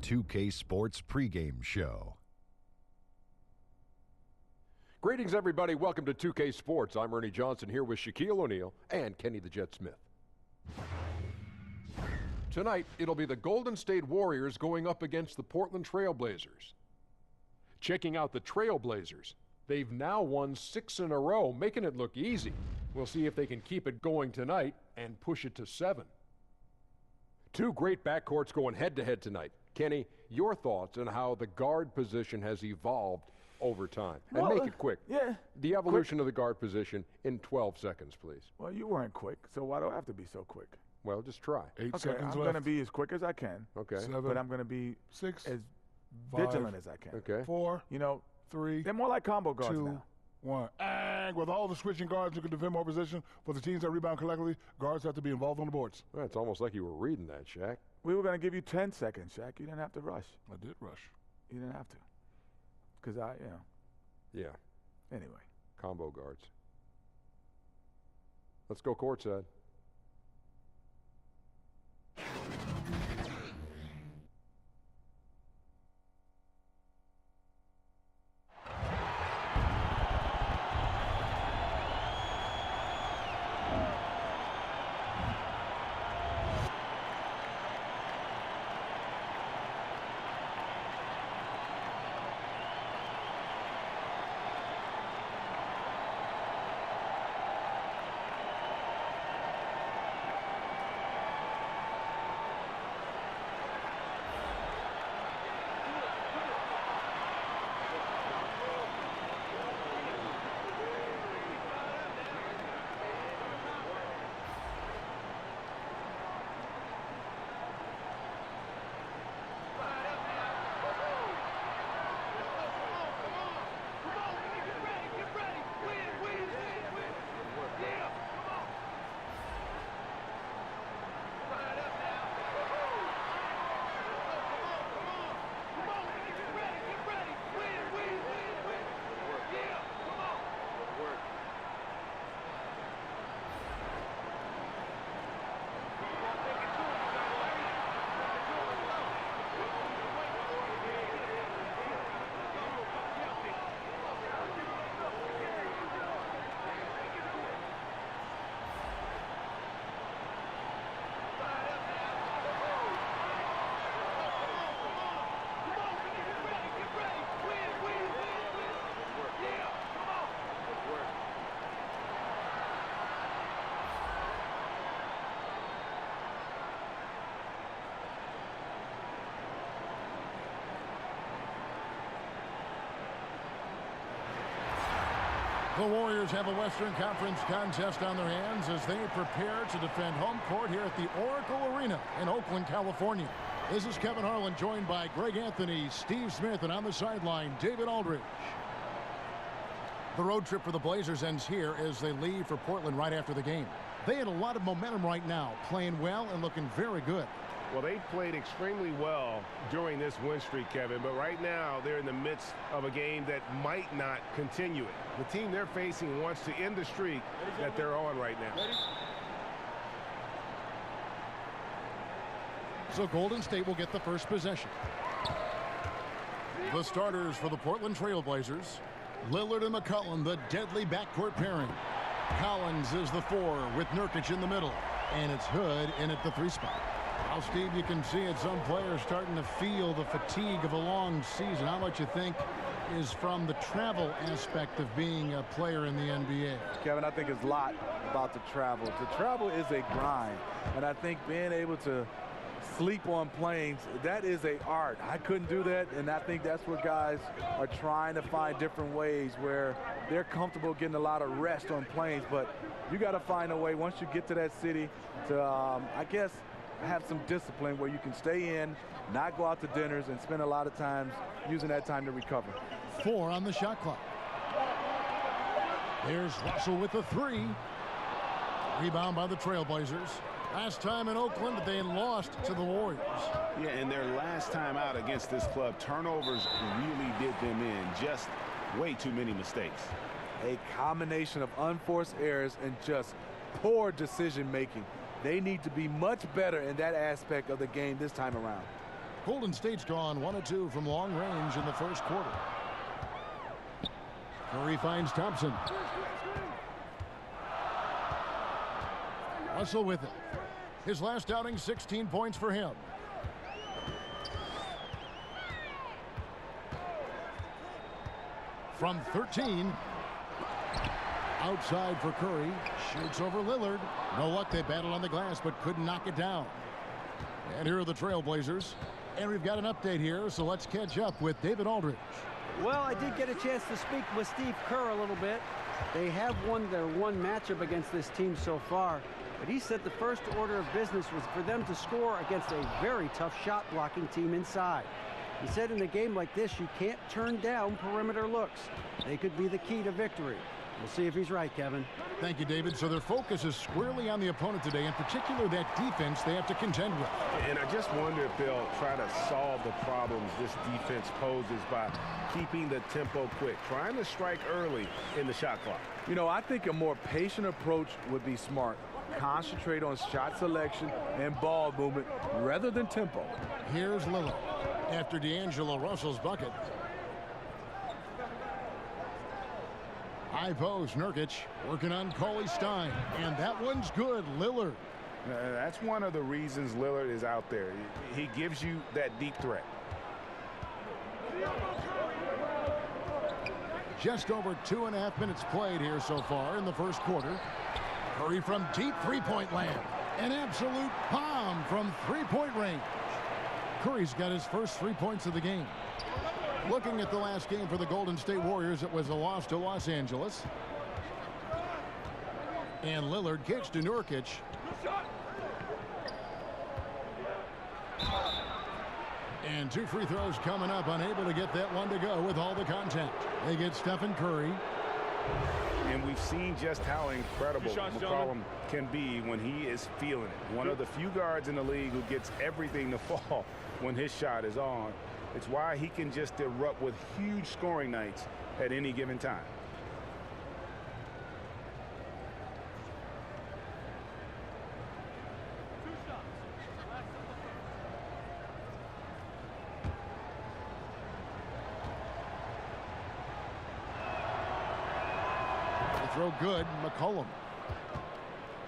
2K Sports pregame show. Greetings, everybody. Welcome to 2K Sports. I'm Ernie Johnson here with Shaquille O'Neal and Kenny the Jet Smith. Tonight, it'll be the Golden State Warriors going up against the Portland Trailblazers. Checking out the Trailblazers. They've now won 6 in a row, making it look easy. We'll see if they can keep it going tonight and push it to 7. Two great backcourts going head-to-head tonight. Kenny, your thoughts on how the guard position has evolved over time? And make it quick. Yeah. The evolution of the guard position in 12 seconds, please. Well, you weren't quick, so why do I have to be so quick? Well, just try. 8 Okay, seconds I'm left. going to be as quick as I can. Okay. 7, But I'm going to be 6, as 5, vigilant as I can. Okay. 4, You know, 3, they're more like combo guards 2, now. 1. And with all the switching guards who can defend more position for the teams that rebound collectively, guards have to be involved on the boards. Well, it's almost like you were reading that, Shaq. We were going to give you 10 seconds, Shaq. You didn't have to rush. I did rush. You didn't have to. Because Yeah, anyway. combo guards. Let's go courtside. The Warriors have a Western Conference contest on their hands as they prepare to defend home court here at the Oracle Arena in Oakland, California. This is Kevin Harlan, joined by Greg Anthony, Steve Smith, and on the sideline, David Aldridge. The road trip for the Blazers ends here as they leave for Portland right after the game. They had a lot of momentum right now, playing well and looking very good. Well, they played extremely well during this win streak, Kevin, but right now they're in the midst of a game that might not continue it. The team they're facing wants to end the streak that they're on right now. So Golden State will get the first possession. The starters for the Portland Trailblazers, Lillard and McCollum, the deadly backcourt pairing. Collins is the 4 with Nurkic in the middle, and it's Hood in at the 3 spot. Well, Steve, you can see it. Some players starting to feel the fatigue of a long season. How much you think is from the travel aspect of being a player in the NBA? Kevin, I think it's a lot about the travel. The travel is a grind, and I think being able to sleep on planes, that is an art. I couldn't do that, and I think that's what guys are trying to find different ways where they're comfortable getting a lot of rest on planes, but you got to find a way once you get to that city to, I guess, have some discipline where you can stay in, not go out to dinners, and spend a lot of times using that time to recover. 4 on the shot clock. Here's Russell with the 3. Rebound by the Trailblazers. Last time in Oakland, they lost to the Warriors. Yeah, and their last time out against this club, turnovers really did them in. Just way too many mistakes. A combination of unforced errors and just poor decision making. They need to be much better in that aspect of the game this time around. Golden State's gone 1 of 2 from long range in the first quarter. Curry finds Thompson. Russell with it. His last outing, 16 points for him. From 13. Outside for Curry. Shoots over Lillard. No luck. They battled on the glass but couldn't knock it down. And here are the Trailblazers. And we've got an update here, so let's catch up with David Aldridge. Well, I did get a chance to speak with Steve Kerr a little bit. They have won their one matchup against this team so far, but he said the first order of business was for them to score against a very tough shot blocking team inside. He said in a game like this, you can't turn down perimeter looks. They could be the key to victory. We'll see if he's right, Kevin. Thank you, David. So their focus is squarely on the opponent today, in particular that defense they have to contend with. And I just wonder if they'll try to solve the problems this defense poses by keeping the tempo quick, trying to strike early in the shot clock. You know, I think a more patient approach would be smart. Concentrate on shot selection and ball movement rather than tempo. Here's Lillard after D'Angelo Russell's bucket. High post, Nurkic working on Cauley Stein, and that one's good. Lillard. That's one of the reasons Lillard is out there. He gives you that deep threat. Just over 2.5 minutes played here so far in the first quarter. Curry from deep three-point land. An absolute bomb from three-point range. Curry's got his first 3 points of the game. Looking at the last game for the Golden State Warriors, it was a loss to Los Angeles. And Lillard kicks to Nurkic. And 2 free throws coming up, unable to get that one to go with all the contact. They get Stephen Curry. And we've seen just how incredible McCollum can be when he is feeling it. One of the few guards in the league who gets everything to fall when his shot is on. It's why he can just erupt with huge scoring nights at any given time. The throw good, McCollum.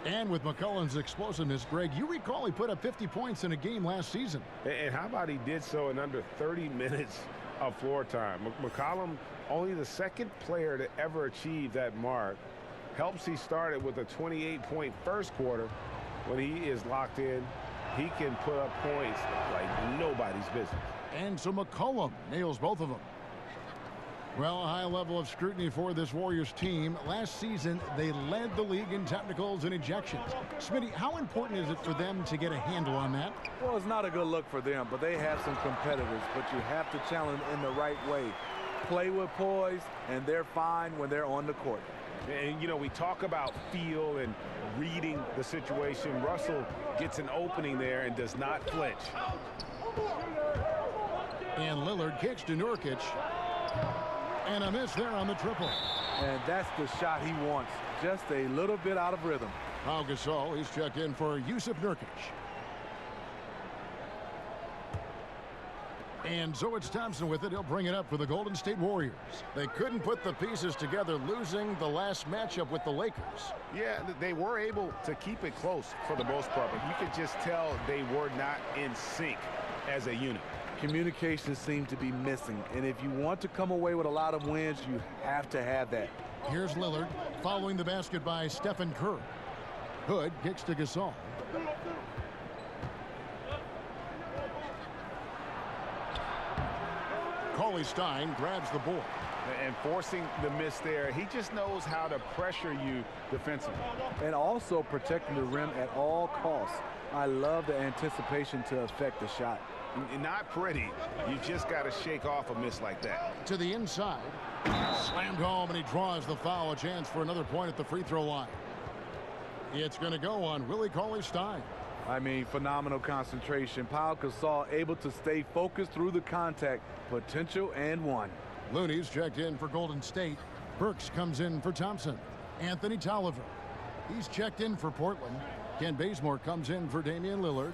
And with McCollum's explosiveness, Greg, you recall he put up 50 points in a game last season. And how about he did so in under 30 minutes of floor time? McCollum, only the second player to ever achieve that mark. Helps he started with a 28-point first quarter. When he is locked in, he can put up points like nobody's business. And so McCollum nails both of them. Well, a high level of scrutiny for this Warriors team. Last season, they led the league in technicals and ejections. Smitty, how important is it for them to get a handle on that? Well, it's not a good look for them, but they have some competitors, but you have to challenge them in the right way. Play with poise, and they're fine when they're on the court. And, you know, we talk about feel and reading the situation. Russell gets an opening there and does not flinch. And Lillard kicks to Nurkic. And a miss there on the triple. And that's the shot he wants. Just a little bit out of rhythm. Pau Gasol, he's checked in for Yusuf Nurkic. And so it's Thompson with it. He'll bring it up for the Golden State Warriors. They couldn't put the pieces together, losing the last matchup with the Lakers. Yeah, they were able to keep it close for the most part, but you could just tell they were not in sync as a unit. Communication seemed to be missing, and if you want to come away with a lot of wins, you have to have that. Here's Lillard following the basket by Stephen Curry. Hood kicks to Gasol. Cauley Stein grabs the board. And forcing the miss there, he just knows how to pressure you defensively. And also protecting the rim at all costs. I love the anticipation to affect the shot. Not pretty. You just got to shake off a miss like that. To the inside. Slammed home, and he draws the foul. A chance for another point at the free throw line. It's going to go on Willie Cauley-Stein. I mean, phenomenal concentration. Pau Gasol able to stay focused through the contact. Potential and one. Looney's checked in for Golden State. Burks comes in for Thompson. Anthony Tolliver. He's checked in for Portland. Ken Bazemore comes in for Damian Lillard.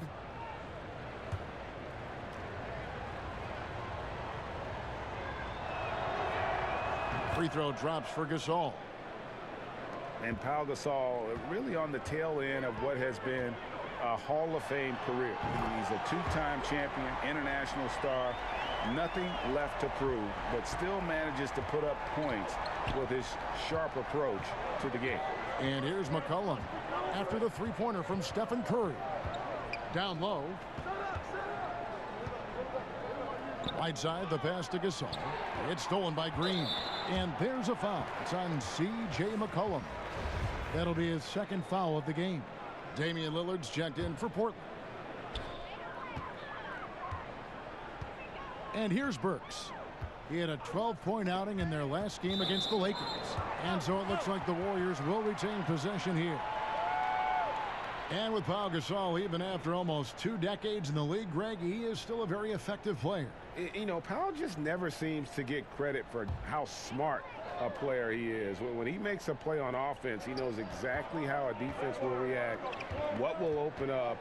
Free throw drops for Gasol. And Pau Gasol really on the tail end of what has been a Hall of Fame career. He's a two-time champion, international star, nothing left to prove, but still manages to put up points with his sharp approach to the game. And here's McCollum after the three-pointer from Stephen Curry. Down low. Right side, the pass to Gasol. It's stolen by Green. And there's a foul. It's on C.J. McCollum. That'll be his second foul of the game. Damian Lillard's checked in for Portland. And here's Burks. He had a 12-point outing in their last game against the Lakers. And so it looks like the Warriors will retain possession here. And with Pau Gasol, even after almost 2 decades in the league, Greg, he is still a very effective player. You know, Pau just never seems to get credit for how smart a player he is. When he makes a play on offense, he knows exactly how a defense will react, what will open up,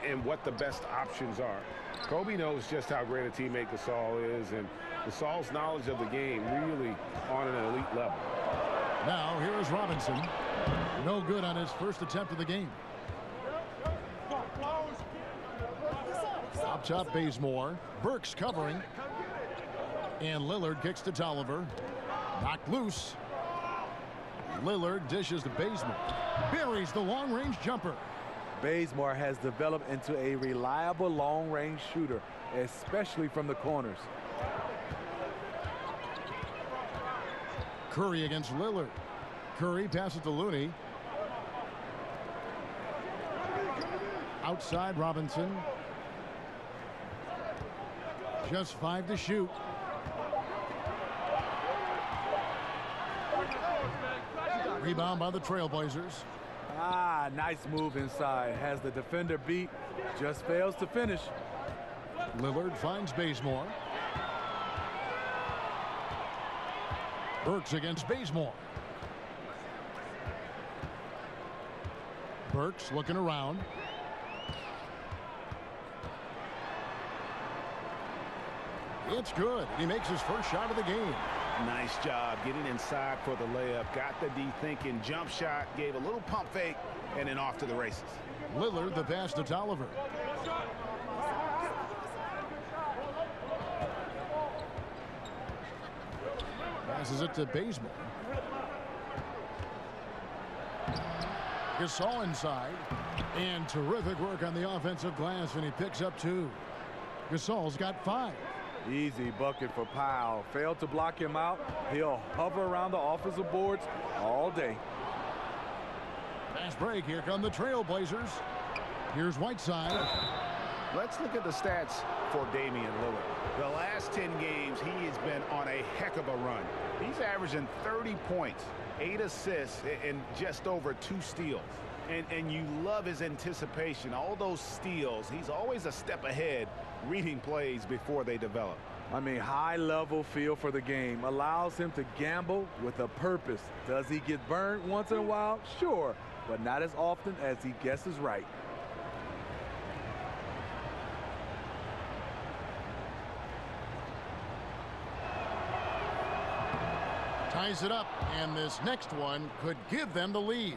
and what the best options are. Kobe knows just how great a teammate Gasol is, and Gasol's knowledge of the game really on an elite level. Now, here is Robinson. No good on his first attempt of the game. Up top, Bazemore. Burks covering. And Lillard kicks to Tolliver. Knocked loose. Lillard dishes to Bazemore. Buries the long-range jumper. Bazemore has developed into a reliable long-range shooter, especially from the corners. Curry against Lillard. Curry passes to Looney. Outside, Robinson. Just 5 to shoot. Rebound by the Trailblazers. Nice move inside. Has the defender beat. Just fails to finish. Lillard finds Bazemore. Burks against Bazemore. Burks looking around. It's good. He makes his first shot of the game. Nice job getting inside for the layup. Got the D thinking. Jump shot. Gave a little pump fake. And then off to the races. Lillard the pass to Tolliver. Passes it to Bazemore. Gasol inside. And terrific work on the offensive glass. And he picks up 2. Gasol's got 5. Easy bucket for Powell. Failed to block him out. He'll hover around the offensive boards all day. Fast break. Here come the Trailblazers. Here's Whiteside. Let's look at the stats for Damian Lillard. The last 10 games, he has been on a heck of a run. He's averaging 30 points, 8 assists, and just over 2 steals. And you love his anticipation. All those steals, he's always a step ahead, reading plays before they develop. I mean, high-level feel for the game. Allows him to gamble with a purpose. Does he get burned once in a while? Sure, but not as often as he guesses right. Ties it up, and this next one could give them the lead.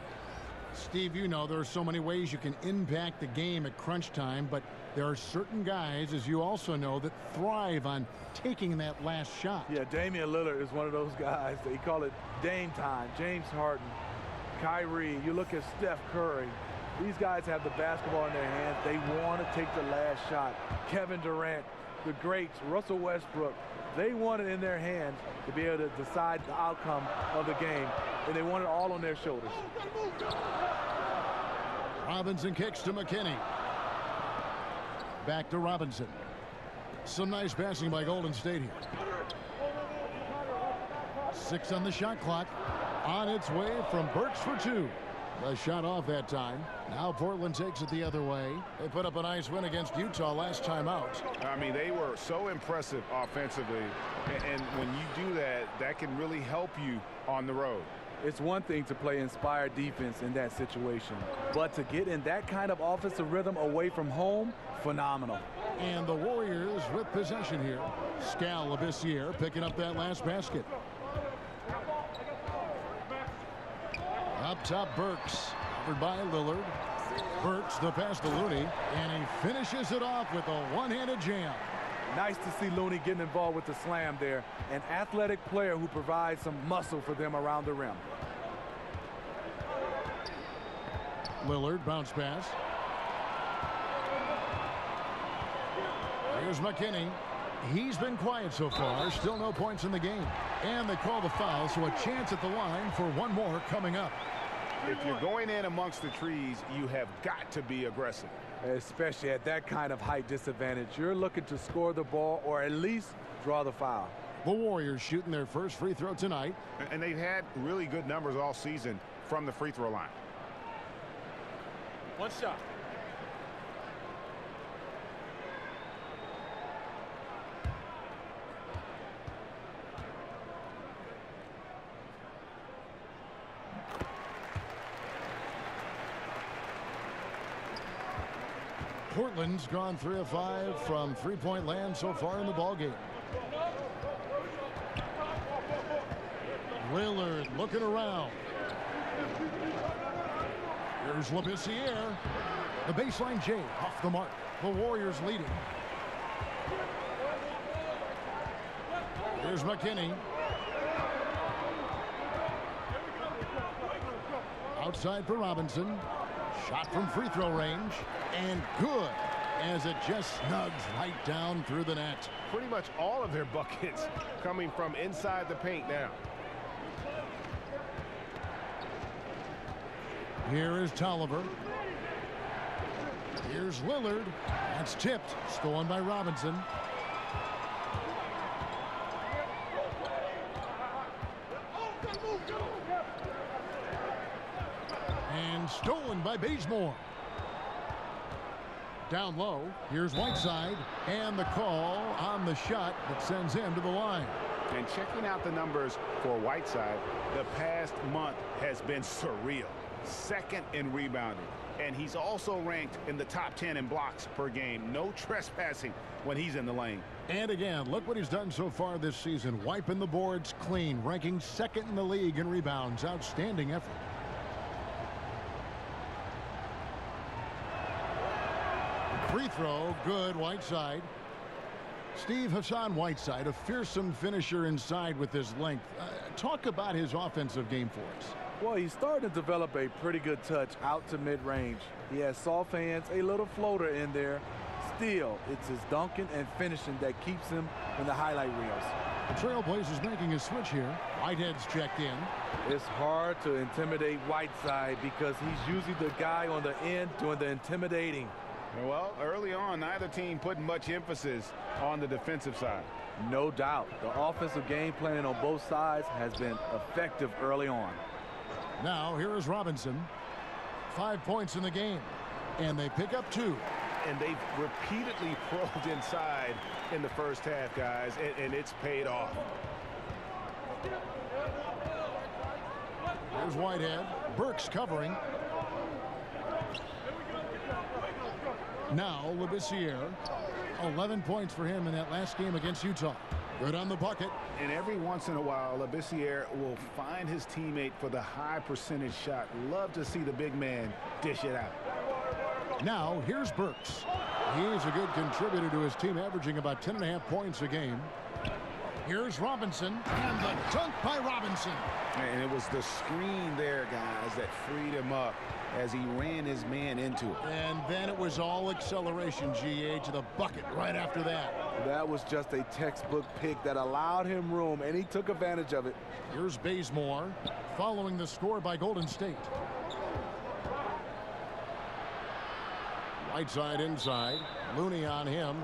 Steve, you know there are so many ways you can impact the game at crunch time, but there are certain guys, as you also know, that thrive on taking that last shot. Yeah, Damian Lillard is one of those guys. They call it Dame time. James Harden, Kyrie, you look at Steph Curry. These guys have the basketball in their hands. They want to take the last shot. Kevin Durant, the greats, Russell Westbrook, they want it in their hands to be able to decide the outcome of the game, and they want it all on their shoulders. Robinson kicks to McKinney. Back to Robinson. Some nice passing by Golden State here. 6 on the shot clock. On its way from Burks for 2. The shot off that time. Now Portland takes it the other way. They put up a nice win against Utah last time out. I mean, they were so impressive offensively. And when you do that, that can really help you on the road. It's one thing to play inspired defense in that situation, but to get in that kind of offensive rhythm away from home, phenomenal. And the Warriors with possession here. Skal Labissiere picking up that last basket. top Burks. Covered by Lillard. Burks the pass to Looney. And he finishes it off with a one-handed jam. Nice to see Looney getting involved with the slam there. An athletic player who provides some muscle for them around the rim. Lillard bounce pass. Here's McKinney. He's been quiet so far. Still no points in the game. And they call the foul, so a chance at the line for one more coming up. If you're going in amongst the trees, you have got to be aggressive. Especially at that kind of height disadvantage. You're looking to score the ball or at least draw the foul. The Warriors shooting their first free throw tonight. And they've had really good numbers all season from the free throw line. One shot. Portland's gone 3 of 5 from three-point land so far in the ballgame. Lillard looking around. Here's Labissiere. The baseline J off the mark. The Warriors leading. Here's McKinney. Outside for Robinson. Shot from free throw range. And good, as it just snugs right down through the net. Pretty much all of their buckets coming from inside the paint now. Here is Tolliver. Here's Lillard. That's tipped. Stolen by Robinson. And stolen by Bazemore. Down low, here's Whiteside, and the call on the shot that sends him to the line. And checking out the numbers for Whiteside, the past month has been surreal. Second in rebounding, and he's also ranked in the top 10 in blocks per game. No trespassing when he's in the lane. And again, look what he's done so far this season, wiping the boards clean, ranking second in the league in rebounds. Outstanding effort. Free throw, good, Whiteside. Steve, Hassan Whiteside, a fearsome finisher inside with his length. Talk about his offensive game for us. Well, he's starting to develop a pretty good touch out to mid-range. He has soft hands, a little floater in there. Still, it's his dunking and finishing that keeps him in the highlight reels. The Trailblazers making a switch here. Whitehead's checked in. It's hard to intimidate Whiteside because he's usually the guy on the end doing the intimidating. Well, early on, neither team putting much emphasis on the defensive side. No doubt. The offensive game planning on both sides has been effective early on. Now, here is Robinson. 5 points in the game. And they pick up 2. And they've repeatedly probed inside in the first half, guys, and it's paid off. Here's Whitehead. Burks covering. Now, Labissiere. 11 points for him in that last game against Utah. Good on the bucket. And every once in a while, Labissiere will find his teammate for the high percentage shot. Love to see the big man dish it out. Now, here's Burks. He's a good contributor to his team, averaging about 10.5 points a game. Here's Robinson, and the dunk by Robinson. And it was the screen there, guys, that freed him up as he ran his man into it. And then it was all acceleration, GA, to the bucket right after that. That was just a textbook pick that allowed him room, and he took advantage of it. Here's Bazemore, following the score by Golden State. Whiteside inside. Looney on him.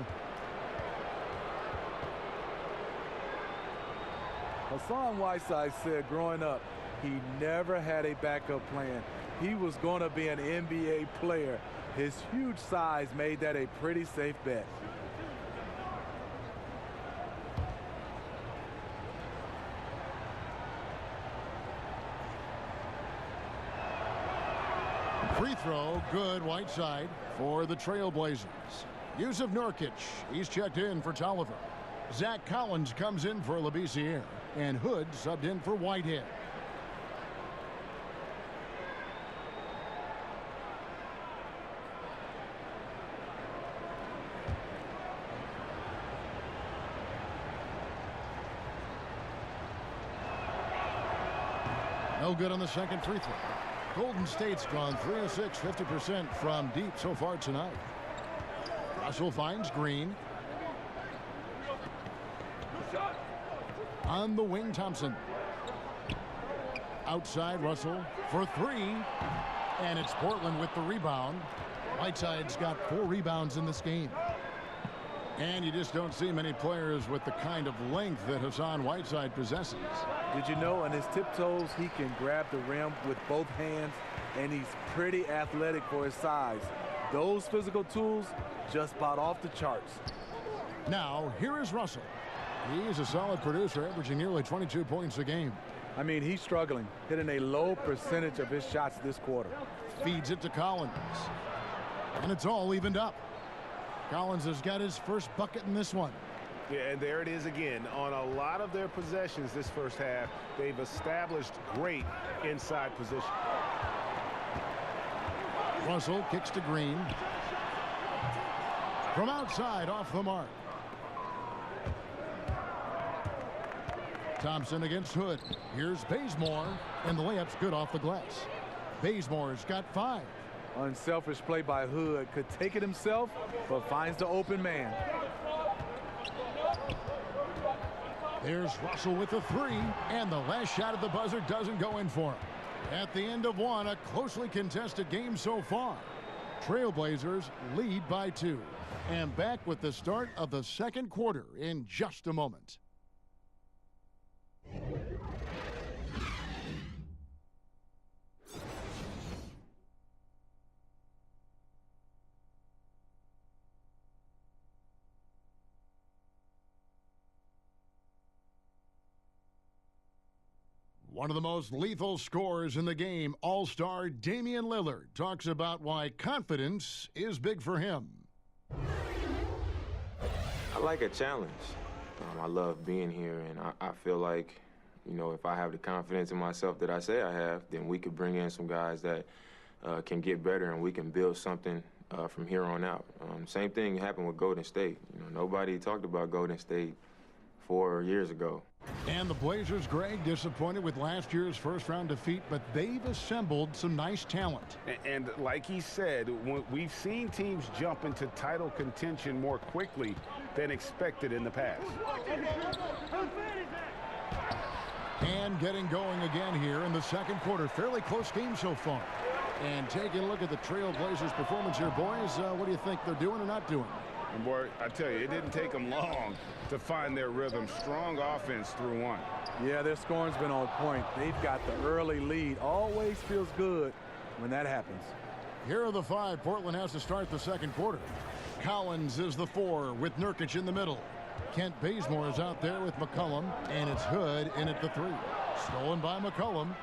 Hassan Whiteside said growing up, he never had a backup plan. He was going to be an NBA player. His huge size made that a pretty safe bet. Free throw, good, Whiteside for the Trailblazers. Yusuf Nurkic, he's checked in for Tolliver. Zach Collins comes in for Labissiere, and Hood subbed in for Whitehead. No good on the second free throw. Golden State's gone 3 of 6, 50% from deep so far tonight. Russell finds Green. On the wing, Thompson. Outside, Russell for 3. And it's Portland with the rebound. Whiteside's got 4 rebounds in this game. And you just don't see many players with the kind of length that Hassan Whiteside possesses. Did you know on his tiptoes he can grab the rim with both hands, and he's pretty athletic for his size. Those physical tools just about off the charts. Now here is Russell. He is a solid producer, averaging nearly 22 points a game. I mean, he's struggling, hitting a low percentage of his shots this quarter. Feeds it to Collins. And it's all evened up. Collins has got his first bucket in this one. Yeah, and there it is again. On a lot of their possessions this first half, they've established great inside position. Russell kicks to Green. From outside, off the mark. Thompson against Hood. Here's Bazemore, and the layup's good off the glass. Bazemore's got 5. Unselfish play by Hood. Could take it himself, but finds the open man. There's Russell with the 3, and the last shot at the buzzer doesn't go in for him. At the end of one, a closely contested game so far. Trailblazers lead by 2. And back with the start of the second quarter in just a moment. One of the most lethal scorers in the game, All-Star Damian Lillard, talks about why confidence is big for him. I like a challenge. I love being here, and I feel like, you know, if I have the confidence in myself that I say I have, then we could bring in some guys that can get better, and we can build something from here on out. Same thing happened with Golden State. You know, nobody talked about Golden State 4 years ago. And the Blazers, Greg, disappointed with last year's first-round defeat, but they've assembled some nice talent. And like he said, we've seen teams jump into title contention more quickly than expected in the past. And getting going again here in the second quarter. Fairly close game so far. And taking a look at the Trailblazers' performance here, boys, what do you think they're doing or not doing? And boy, I tell you, it didn't take them long to find their rhythm. Strong offense through one. Yeah, their scoring's been on point. They've got the early lead. Always feels good when that happens. Here are the 5 Portland has to start the second quarter. Collins is the 4 with Nurkic in the middle. Kent Bazemore is out there with McCollum, and it's Hood in at the 3. Stolen by McCollum.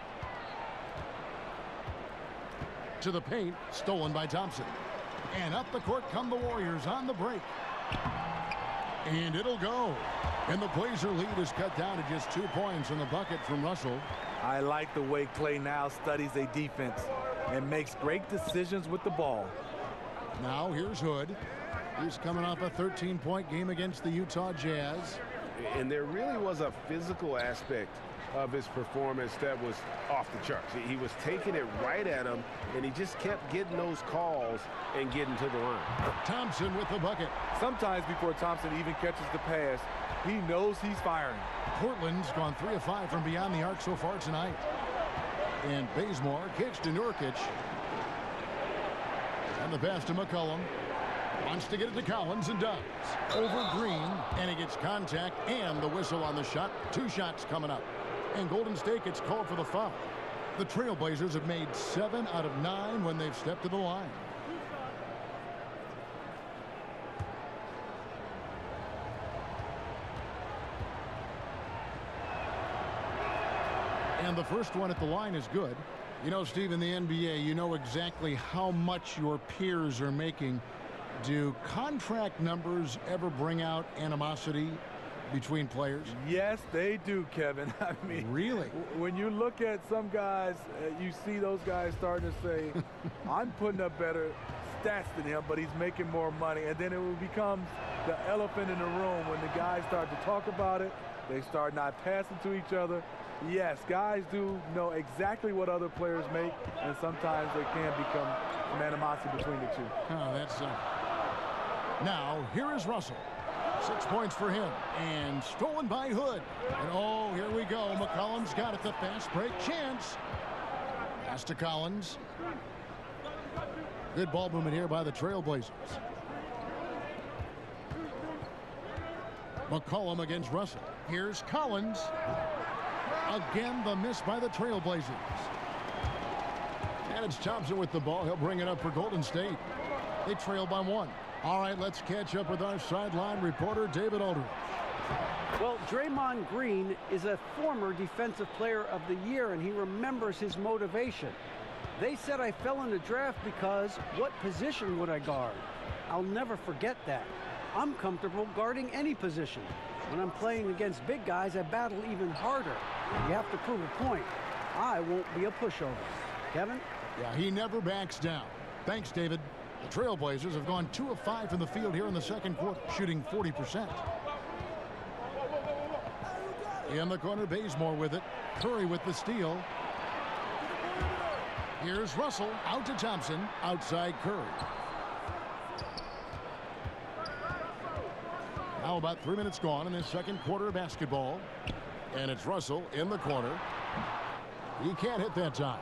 To the paint, stolen by Thompson. And up the court come the Warriors on the break. And it'll go. And the Blazer lead is cut down to just 2 points in the bucket from Russell. I like the way Clay now studies a defense and makes great decisions with the ball. Now here's Hood. He's coming off a 13-point game against the Utah Jazz. And there really was a physical aspect of his performance that was off the charts. He was taking it right at him, and he just kept getting those calls and getting to the line. Thompson with the bucket. Sometimes before Thompson even catches the pass, he knows he's firing. Portland's gone 3 of 5 from beyond the arc so far tonight. And Bazemore kicks to Nurkic. And the pass to McCollum. Wants to get it to Collins and does. Over Green, and he gets contact and the whistle on the shot. 2 shots coming up. And Golden State gets called for the foul. The Trailblazers have made 7 out of 9 when they've stepped to the line. And the first one at the line is good. You know, Steve, in the NBA, you know exactly how much your peers are making. Do contract numbers ever bring out animosity between players? Yes, they do, Kevin. I mean, really? When you look at some guys, you see those guys starting to say, I'm putting up better stats than him, but he's making more money. And then it will become the elephant in the room when the guys start to talk about it. They start not passing to each other. Yes, guys do know exactly what other players make, and sometimes there can become some animosity between the two. Oh, that's now here is Russell. 6 points for him, and stolen by Hood. And oh, here we go. McCollum's got it. The fast break chance. Pass to Collins. Good ball movement here by the Trailblazers. McCollum against Russell. Here's Collins. Again, the miss by the Trailblazers. And it's Thompson with the ball. He'll bring it up for Golden State. They trail by 1. All right, let's catch up with our sideline reporter, David Aldridge. Well, Draymond Green is a former Defensive Player of the Year, and he remembers his motivation. They said I fell in the draft because what position would I guard? I'll never forget that. I'm comfortable guarding any position. When I'm playing against big guys, I battle even harder. You have to prove a point. I won't be a pushover. Kevin? Yeah, he never backs down. Thanks, David. The Trailblazers have gone 2 of 5 from the field here in the second quarter, shooting 40%. In the corner, Bazemore with it. Curry with the steal. Here's Russell out to Thompson. Outside Curry. Now about 3 minutes gone in this second quarter of basketball. And it's Russell in the corner. He can't hit that time.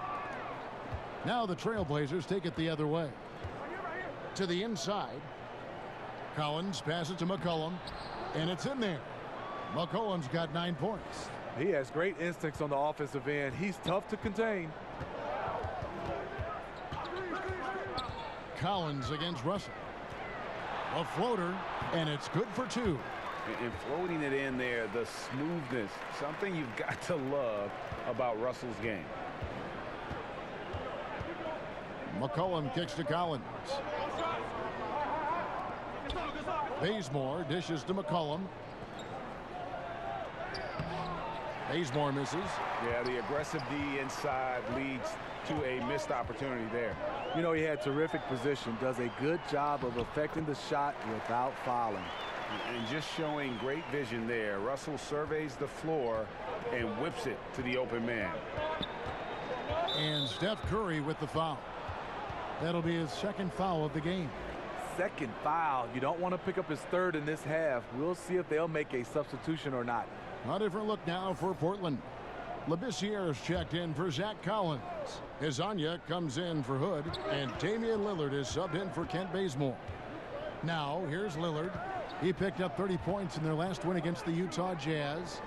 Now the Trailblazers take it the other way. To the inside. Collins passes to McCollum. And it's in there. McCollum's got 9 points. He has great instincts on the offensive end. He's tough to contain. Collins against Russell. A floater, and it's good for 2. And floating it in there, the smoothness, something you've got to love about Russell's game. McCollum kicks to Collins. Bazemore dishes to McCollum. Bazemore misses. Yeah, the aggressive D inside leads to a missed opportunity there. You know, he had terrific position, does a good job of affecting the shot without fouling. And just showing great vision there. Russell surveys the floor and whips it to the open man. And Steph Curry with the foul. That'll be his second foul of the game. Second foul. You don't want to pick up his third in this half. We'll see if they'll make a substitution or not. A different look now for Portland. Labissiere's checked in for Zach Collins. Hezonja comes in for Hood, and Damian Lillard is subbed in for Kent Bazemore. Now, here's Lillard. He picked up 30 points in their last win against the Utah Jazz.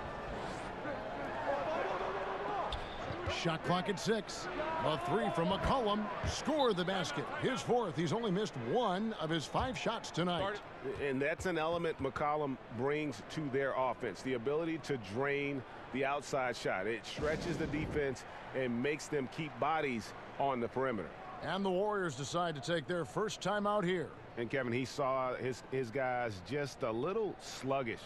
Shot clock at 6. A 3 from McCollum. Scored the basket. His 4th. He's only missed 1 of his 5 shots tonight. And that's an element McCollum brings to their offense. The ability to drain the outside shot. It stretches the defense and makes them keep bodies on the perimeter. And the Warriors decide to take their first time out here. And Kevin, he saw his guys just a little sluggish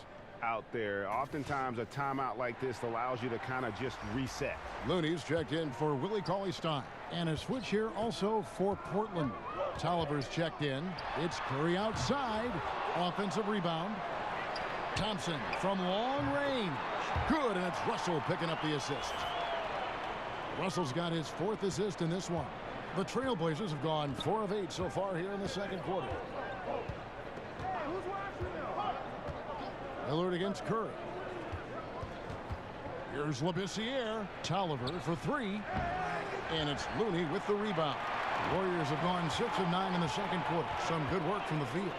out there. Oftentimes a timeout like this allows you to kind of just reset. Looney's checked in for Willie Cauley-Stein. And a switch here also for Portland. Tolliver's checked in. It's Curry outside. Offensive rebound. Thompson from long range. Good, and it's Russell picking up the assist. Russell's got his 4th assist in this one. The Trailblazers have gone 4 of 8 so far here in the second quarter. Lillard against Curry. Here's Labissiere. Tolliver for 3. And it's Looney with the rebound. Warriors have gone 6 of 9 in the second quarter. Some good work from the field.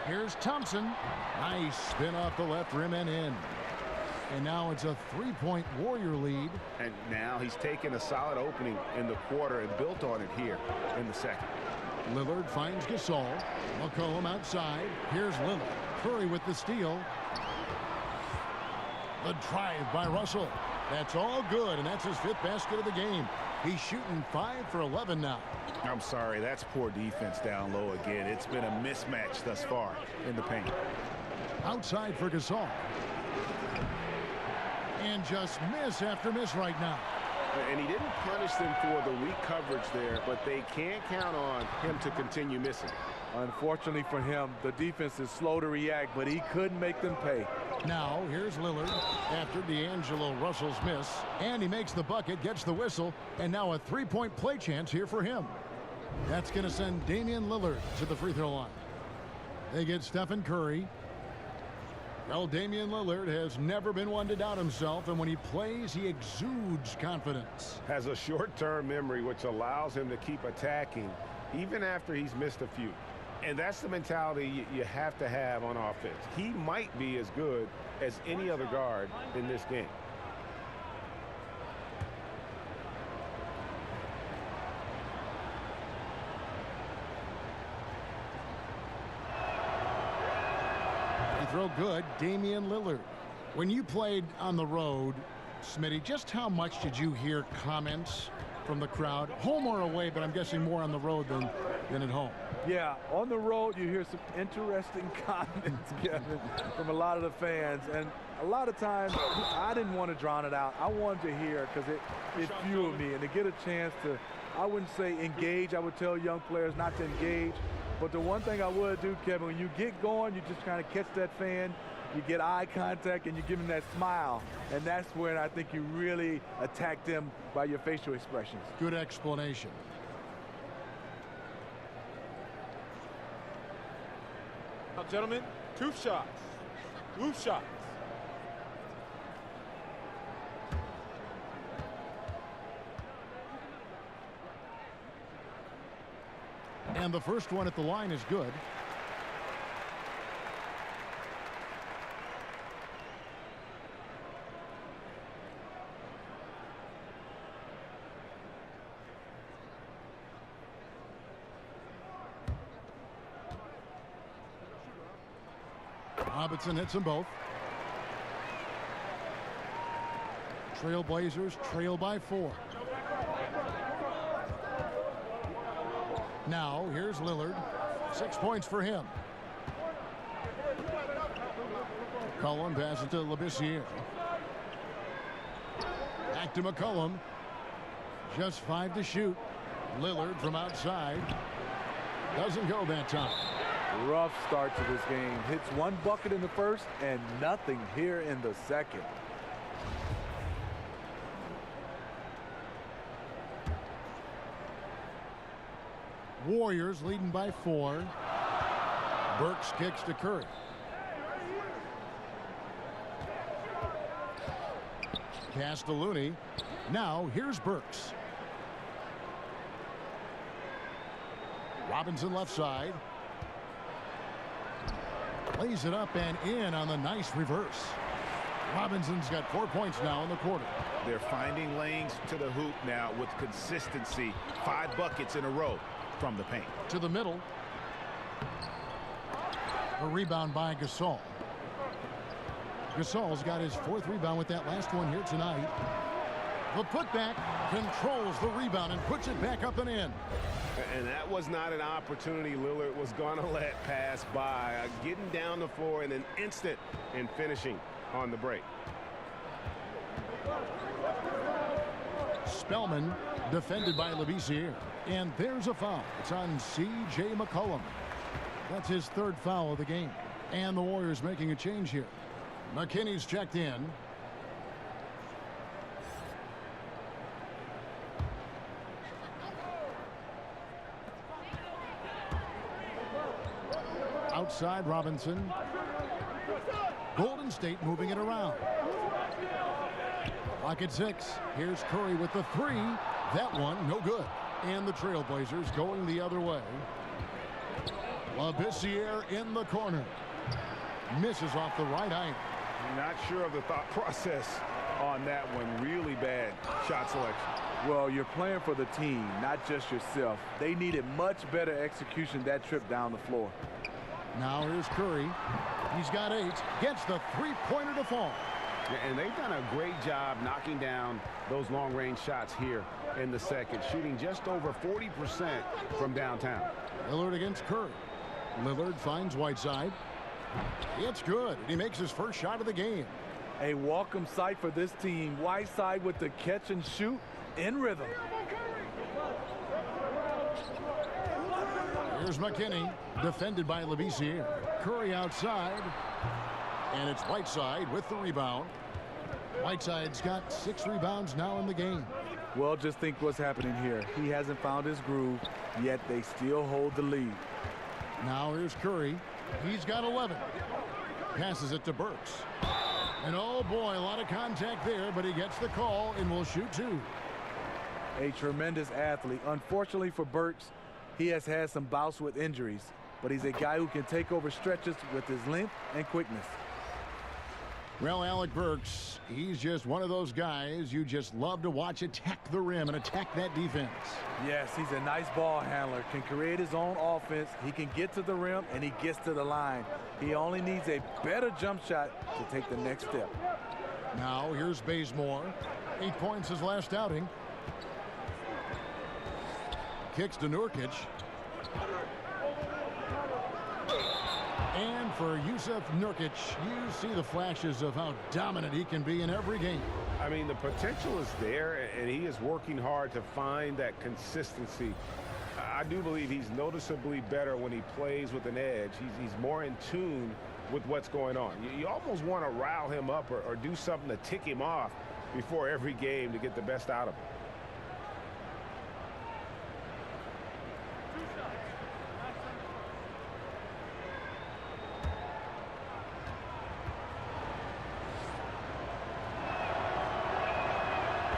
Here's Thompson. Nice spin off the left rim and in. And now it's a 3-point Warrior lead. And now he's taken a solid opening in the quarter and built on it here in the second. Lillard finds Gasol. McCollum outside. Here's Lillard. Curry with the steal. The drive by Russell. That's all good, and that's his 5th basket of the game. He's shooting 5 for 11 now. I'm sorry, that's poor defense down low again. It's been a mismatch thus far in the paint. Outside for Gasol. And just miss after miss right now. And he didn't punish them for the weak coverage there, but they can't count on him to continue missing. Unfortunately for him, the defense is slow to react, but he couldn't make them pay. Now, here's Lillard after D'Angelo Russell's miss. And he makes the bucket, gets the whistle, and now a three-point play chance here for him. That's going to send Damian Lillard to the free throw line. They get Stephen Curry. Well, Damian Lillard has never been one to doubt himself, and when he plays, he exudes confidence. Has a short-term memory, which allows him to keep attacking even after he's missed a few. And that's the mentality you have to have on offense. He might be as good as any other guard in this game. Throw good, Damian Lillard. When you played on the road, Smitty, just how much did you hear comments from the crowd? Home or away, but I'm guessing more on the road than at home. Yeah, on the road you hear some interesting comments, Kevin, from a lot of the fans. And a lot of times I didn't want to drown it out. I wanted to hear because it fueled me. And to get a chance to, I wouldn't say engage. I would tell young players not to engage. But the one thing I would do, Kevin, when you get going, you just kind of catch that fan, you get eye contact, and you give them that smile. And that's when I think you really attack them by your facial expressions. Good explanation. Now, gentlemen, 2 shots. 2 shots. And the first one at the line is good. Robinson hits them both. Trailblazers trail by 4. Now, here's Lillard. 6 points for him. McCollum passes to Labissiere. Back to McCollum. Just 5 to shoot. Lillard from outside. Doesn't go that time. Rough start to this game. Hits 1 bucket in the first and nothing here in the second. Warriors leading by 4. Burks kicks to Curry. Castelluni. Now here's Burks. Robinson left side. Lays it up and in on the nice reverse. Robinson's got 4 points now in the quarter. They're finding lanes to the hoop now with consistency. 5 buckets in a row from the paint. To the middle. A rebound by Gasol. Gasol's got his 4th rebound with that last one here tonight. The putback controls the rebound and puts it back up and in. And that was not an opportunity Lillard was going to let pass by. Getting down the floor in an instant and finishing on the break. Spellman defended by Labissiere. And there's a foul. It's on C.J. McCollum. That's his 3rd foul of the game. And the Warriors making a change here. McKinney's checked in. Outside Robinson. Golden State moving it around. Clock at 6. Here's Curry with the 3. That one no good. And the Trailblazers going the other way. Labissiere in the corner. Misses off the right eye. Not sure of the thought process on that one. Really bad shot selection. Well, you're playing for the team, not just yourself. They needed much better execution that trip down the floor. Now here's Curry. He's got 8. Gets the 3-pointer to fall. And they've done a great job knocking down those long-range shots here in the second, shooting just over 40% from downtown. Lillard against Curry. Lillard finds Whiteside. It's good. He makes his first shot of the game. A welcome sight for this team. Whiteside with the catch and shoot. in rhythm. Here's McKinney, defended by Labissiere. Curry outside, and it's Whiteside with the rebound. Whiteside's got 6 rebounds now in the game. Well, just think what's happening here. He hasn't found his groove, yet they still hold the lead. Now here's Curry. He's got 11. Passes it to Burks. And oh boy, a lot of contact there, but he gets the call and will shoot 2. A tremendous athlete. Unfortunately for Burks, he has had some bouts with injuries, but he's a guy who can take over stretches with his length and quickness. Well, Alec Burks, he's just one of those guys you just love to watch attack the rim and attack that defense. Yes, he's a nice ball handler, can create his own offense. He can get to the rim, and he gets to the line. He only needs a better jump shot to take the next step. Now, here's Bazemore. 8 points his last outing. Kicks to Nurkic. And for Yusuf Nurkic, you see the flashes of how dominant he can be in every game. I mean, the potential is there, and he is working hard to find that consistency. I do believe he's noticeably better when he plays with an edge. He's more in tune with what's going on. You almost want to rile him up or do something to tick him off before every game to get the best out of him.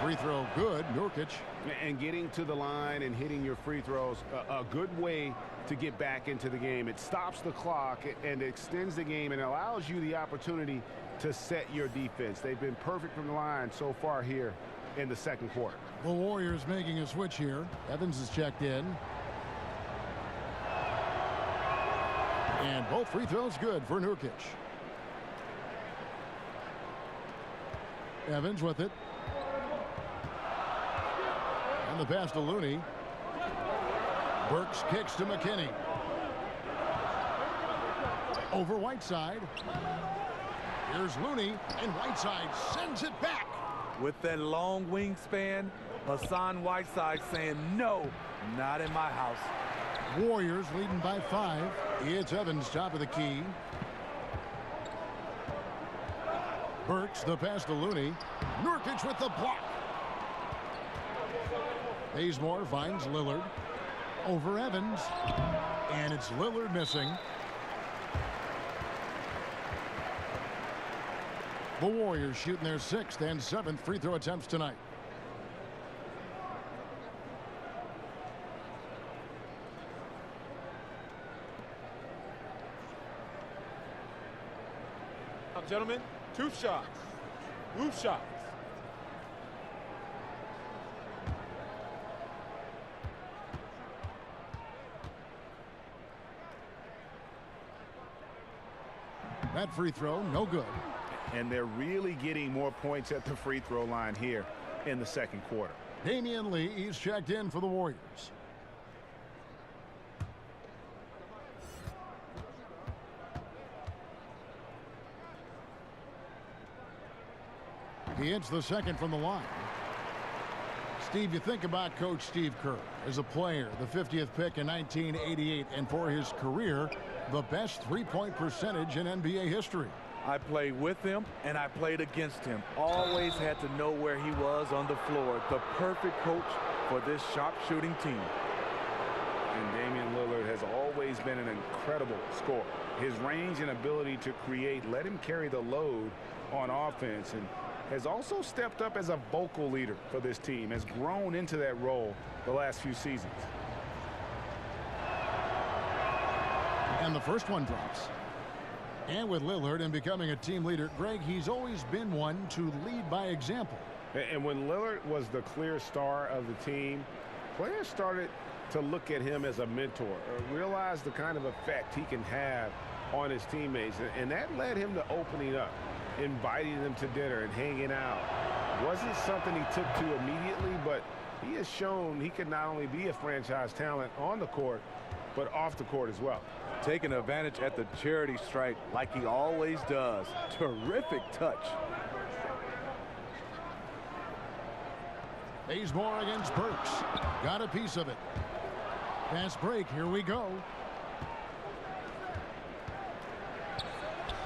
Free throw good, Nurkic. And getting to the line and hitting your free throws, a good way to get back into the game. It stops the clock and extends the game and allows you the opportunity to set your defense. They've been perfect from the line so far here in the second quarter. The Warriors making a switch here. Evans is checked in. And both free throws good for Nurkic. Evans with it. And the pass to Looney. Burks kicks to McKinney. Over Whiteside. Here's Looney, and Whiteside sends it back. With that long wingspan, Hassan Whiteside saying, no, not in my house. Warriors leading by 5. It's Evans top of the key. Burks the pass to Looney. Nurkic with the block. Bazemore finds Lillard. Over Evans. And it's Lillard missing. The Warriors shooting their 6th and 7th free throw attempts tonight. Now, gentlemen, 2 shots. Move shots. That free throw, no good. And they're really getting more points at the free throw line here in the second quarter. Damian Lee, he's checked in for the Warriors. He hits the second from the line. Steve, you think about Coach Steve Kerr as a player, the 50th pick in 1988, and for his career, the best three-point percentage in NBA history. I played with him, and I played against him. Always had to know where he was on the floor. The perfect coach for this sharpshooting team. And Damian Lillard has always been an incredible scorer. His range and ability to create let him carry the load on offense, and has also stepped up as a vocal leader for this team, has grown into that role the last few seasons. And the first one drops. And with Lillard and becoming a team leader, Greg, he's always been one to lead by example. And when Lillard was the clear star of the team, players started to look at him as a mentor, or realize the kind of effect he can have on his teammates. And that led him to opening up, inviting them to dinner and hanging out. Wasn't something he took to immediately, but he has shown he can not only be a franchise talent on the court, but off the court as well. Taking advantage at the charity stripe like he always does. Terrific touch. Bazemore against Burks. Got a piece of it. Fast break. Here we go.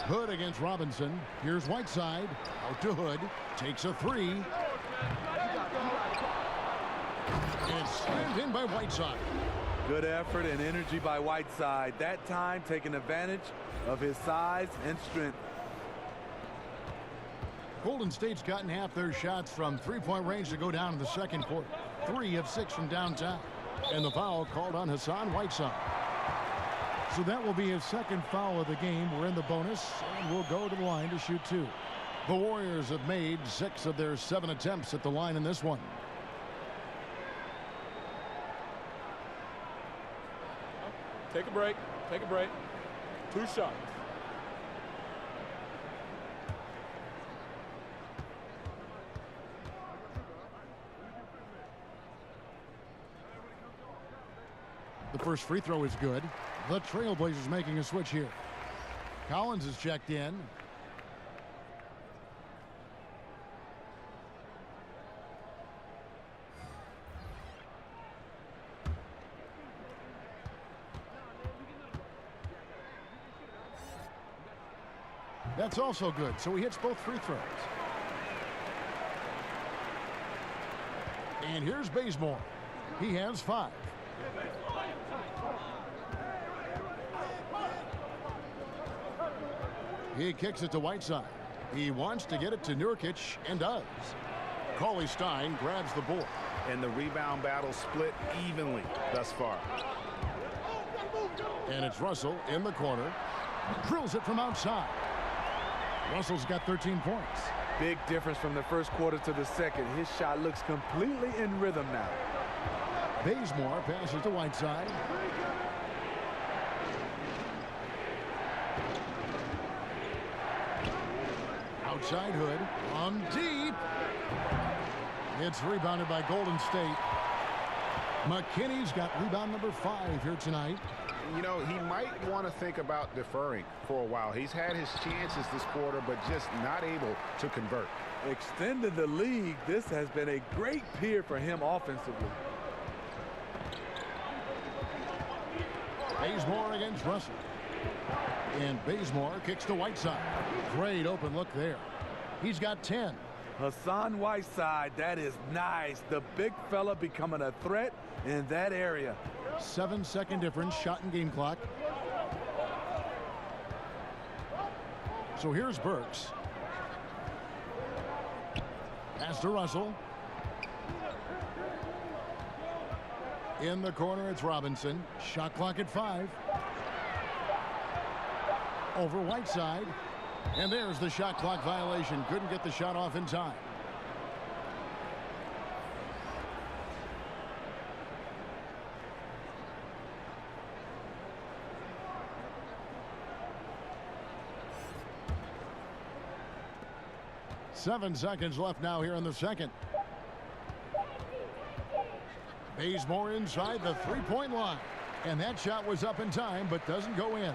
Hood against Robinson. Here's Whiteside. Out to Hood. Takes a three. And slammed in by Whiteside. Good effort and energy by Whiteside. That time taking advantage of his size and strength. Golden State's gotten half their shots from three-point range to go down in the second quarter. 3 of 6 from downtown. And the foul called on Hassan Whiteside. So that will be his second foul of the game. We're in the bonus, and we'll go to the line to shoot 2. The Warriors have made 6 of their 7 attempts at the line in this one. Take a break. Take a break. 2 shots. The first free throw is good. The Trailblazers making a switch here. Collins is checked in. That's also good, so he hits both free throws. And here's Bazemore. He has 5. He kicks it to Whiteside. He wants to get it to Nurkic and does. Cauley Stein grabs the board. And the rebound battle split evenly thus far. And it's Russell in the corner. Drills it from outside. Russell's got 13 points. Big difference from the first quarter to the second. His shot looks completely in rhythm now. Bazemore passes to Whiteside. Outside Hood on deep. It's rebounded by Golden State. McKinney's got rebound number 5 here tonight. You know, he might want to think about deferring for a while. He's had his chances this quarter, but just not able to convert. Extended the lead. This has been a great period for him offensively. Bazemore against Russell. And Bazemore kicks to Whiteside. Great open look there. He's got 10. Hassan Whiteside, that is nice. The big fella becoming a threat in that area. 7-second difference, shot and game clock. So here's Burks. Pass to Russell. In the corner, it's Robinson. Shot clock at 5. Over Whiteside. And there's the shot clock violation. Couldn't get the shot off in time. Seven seconds left now here in the second. Bazemore inside the three-point line. And that shot was up in time, but doesn't go in.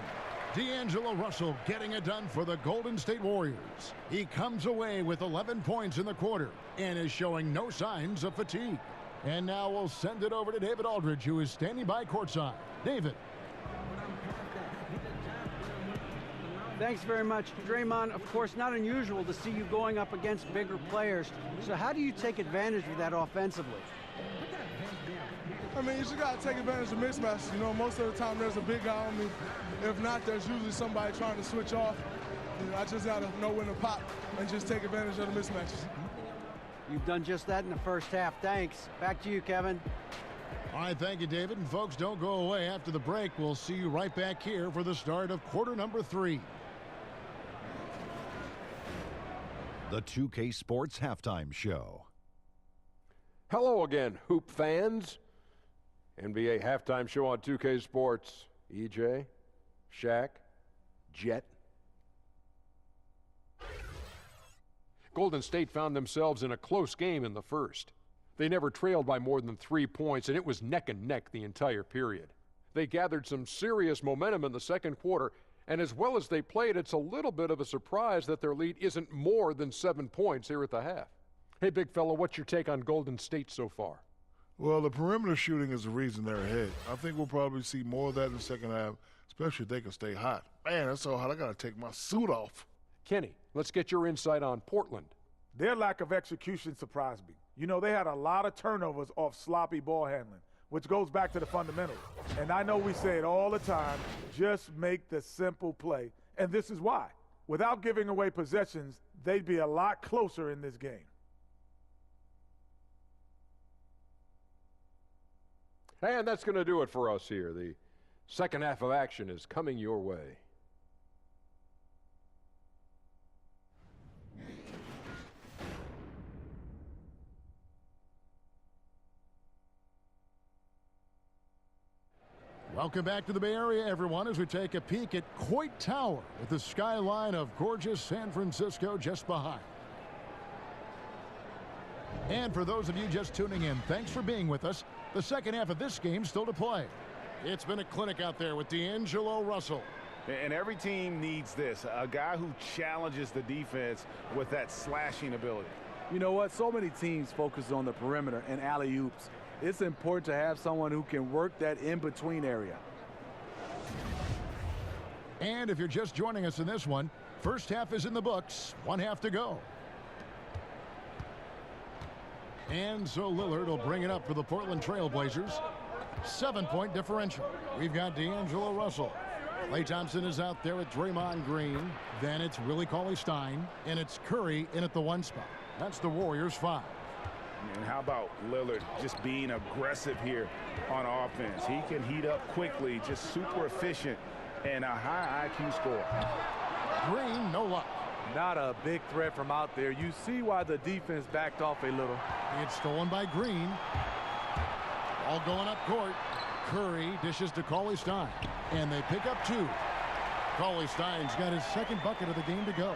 D'Angelo Russell getting it done for the Golden State Warriors. He comes away with 11 points in the quarter and is showing no signs of fatigue. And now we'll send it over to David Aldridge, who is standing by courtside. David. Thanks very much, Draymond. Of course, not unusual to see you going up against bigger players. So how do you take advantage of that offensively? I mean, you just got to take advantage of mismatches. You know, most of the time there's a big guy on me. If not, there's usually somebody trying to switch off. You know, I just got to know when to pop and just take advantage of the mismatches. You've done just that in the first half. Thanks. Back to you, Kevin. All right, thank you, David. And folks, don't go away. After the break, we'll see you right back here for the start of quarter number 3. The 2K Sports Halftime Show. Hello again, Hoop fans. NBA Halftime Show on 2K Sports. EJ, Shaq, Jet. Golden State found themselves in a close game in the first. They never trailed by more than 3 points, and it was neck and neck the entire period. They gathered some serious momentum in the second quarter, and as well as they played, it's a little bit of a surprise that their lead isn't more than 7 points here at the half. Hey, big fella, what's your take on Golden State so far? Well, the perimeter shooting is the reason they're ahead. I think we'll probably see more of that in the second half, especially if they can stay hot. Man, that's so hot, I got to take my suit off. Kenny, let's get your insight on Portland. Their lack of execution surprised me. You know, they had a lot of turnovers off sloppy ball handling, which goes back to the fundamentals. And I know we say it all the time, just make the simple play. And this is why. Without giving away possessions, they'd be a lot closer in this game. And that's going to do it for us here. The second half of action is coming your way. Welcome back to the Bay Area, everyone, as we take a peek at Coit Tower with the skyline of gorgeous San Francisco just behind. And for those of you just tuning in, thanks for being with us. The second half of this game still to play. It's been a clinic out there with D'Angelo Russell. And every team needs this, a guy who challenges the defense with that slashing ability. You know what? So many teams focus on the perimeter and alley-oops. It's important to have someone who can work that in-between area. And if you're just joining us in this one, first half is in the books, one half to go. And so Lillard will bring it up for the Portland Trailblazers. 7-point differential. We've got D'Angelo Russell. Klay Thompson is out there with Draymond Green. Then it's Willie Cauley-Stein. And it's Curry in at the 1 spot. That's the Warriors 5. And how about Lillard just being aggressive here on offense? He can heat up quickly, just super efficient, and a high IQ score. Green, no luck. Not a big threat from out there. You see why the defense backed off a little. It's stolen by Green. All going up court. Curry dishes to Cauley-Stein. And they pick up 2. Cauley-Stein's got his second bucket of the game to go.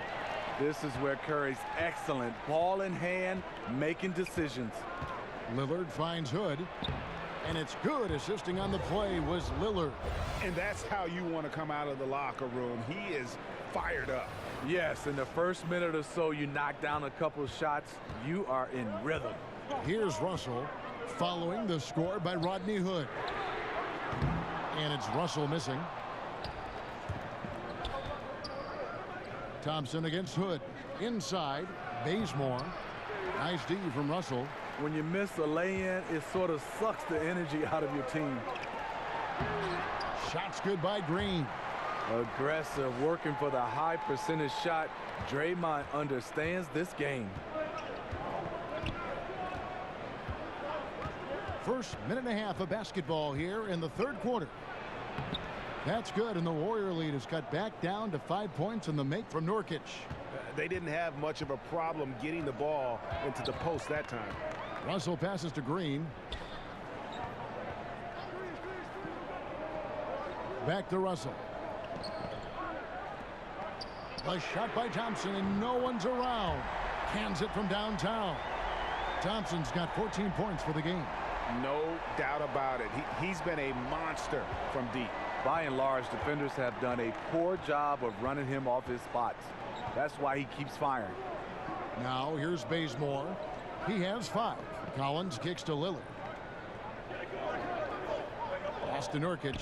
This is where Curry's excellent. Ball in hand, making decisions. Lillard finds Hood. And it's good. Assisting on the play was Lillard. And that's how you want to come out of the locker room. He is fired up. Yes, in the first minute or so, you knock down a couple of shots. You are in rhythm. Here's Russell following the score by Rodney Hood. And it's Russell missing. Thompson against Hood. Inside, Bazemore. Nice D from Russell. When you miss a lay-in, it sort of sucks the energy out of your team. Shots good by Green. Aggressive, working for the high percentage shot. Draymond understands this game. First minute and a half of basketball here in the third quarter. That's good, and the Warrior lead is cut back down to 5 points in the make from Nurkic. They didn't have much of a problem getting the ball into the post that time. Russell passes to Green. Back to Russell. A shot by Thompson, and no one's around. Cans it from downtown. Thompson's got 14 points for the game. No doubt about it. He's been a monster from deep. By and large, defenders have done a poor job of running him off his spots. That's why he keeps firing. Now here's Bazemore. He has 5. Collins kicks to Lillard. Pass to Nurkic.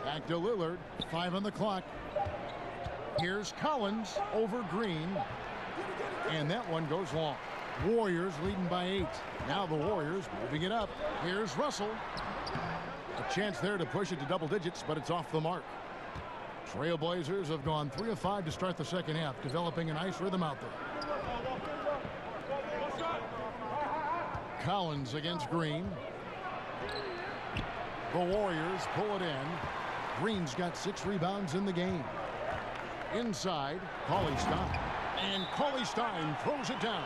Back to Lillard. 5 on the clock. Here's Collins over Green. And that one goes long. Warriors leading by 8. Now the Warriors moving it up. Here's Russell. A chance there to push it to double digits, but it's off the mark. Trailblazers have gone 3 of 5 to start the second half, developing a nice rhythm out there. Collins against Green. The Warriors pull it in. Green's got 6 rebounds in the game. Inside, Cauley-Stein. And Cauley-Stein throws it down.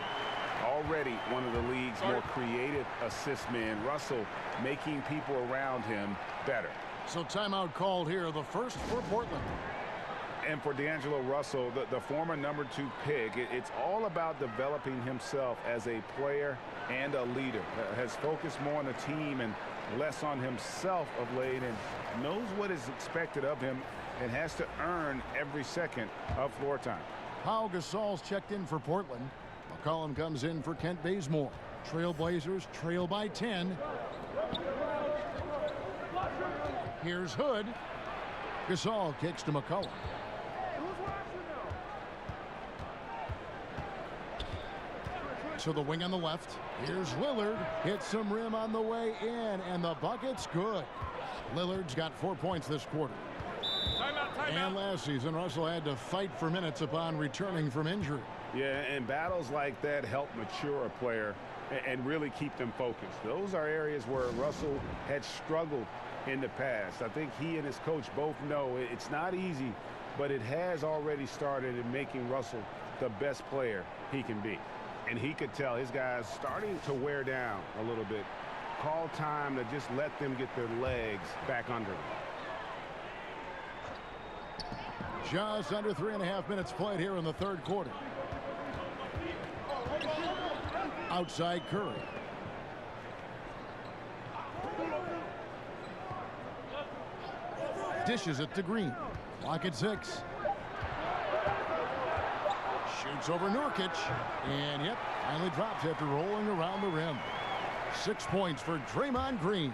Already one of the league's more creative assist men. Russell making people around him better. So timeout called here, the first for Portland. And for D'Angelo Russell, the former number 2 pick, it's all about developing himself as a player and a leader. Has focused more on the team and less on himself of late, and knows what is expected of him and has to earn every second of floor time. Pau Gasol's checked in for Portland. McCollum comes in for Kent Bazemore. Trailblazers trail by 10. Here's Hood. Gasol kicks to McCollum. To the wing on the left. Here's Lillard. Hits some rim on the way in, and the bucket's good. Lillard's got 4 points this quarter. And last season, Russell had to fight for minutes upon returning from injury. Yeah, and battles like that help mature a player and really keep them focused. Those are areas where Russell had struggled in the past. I think he and his coach both know it's not easy, but it has already started in making Russell the best player he can be. And he could tell his guys starting to wear down a little bit. Call time to just let them get their legs back under them. Just under 3.5 minutes played here in the third quarter. Outside Curry. Dishes it to Green. Clock at 6. Shoots over Nurkic. And yep, finally drops after rolling around the rim. 6 points for Draymond Green.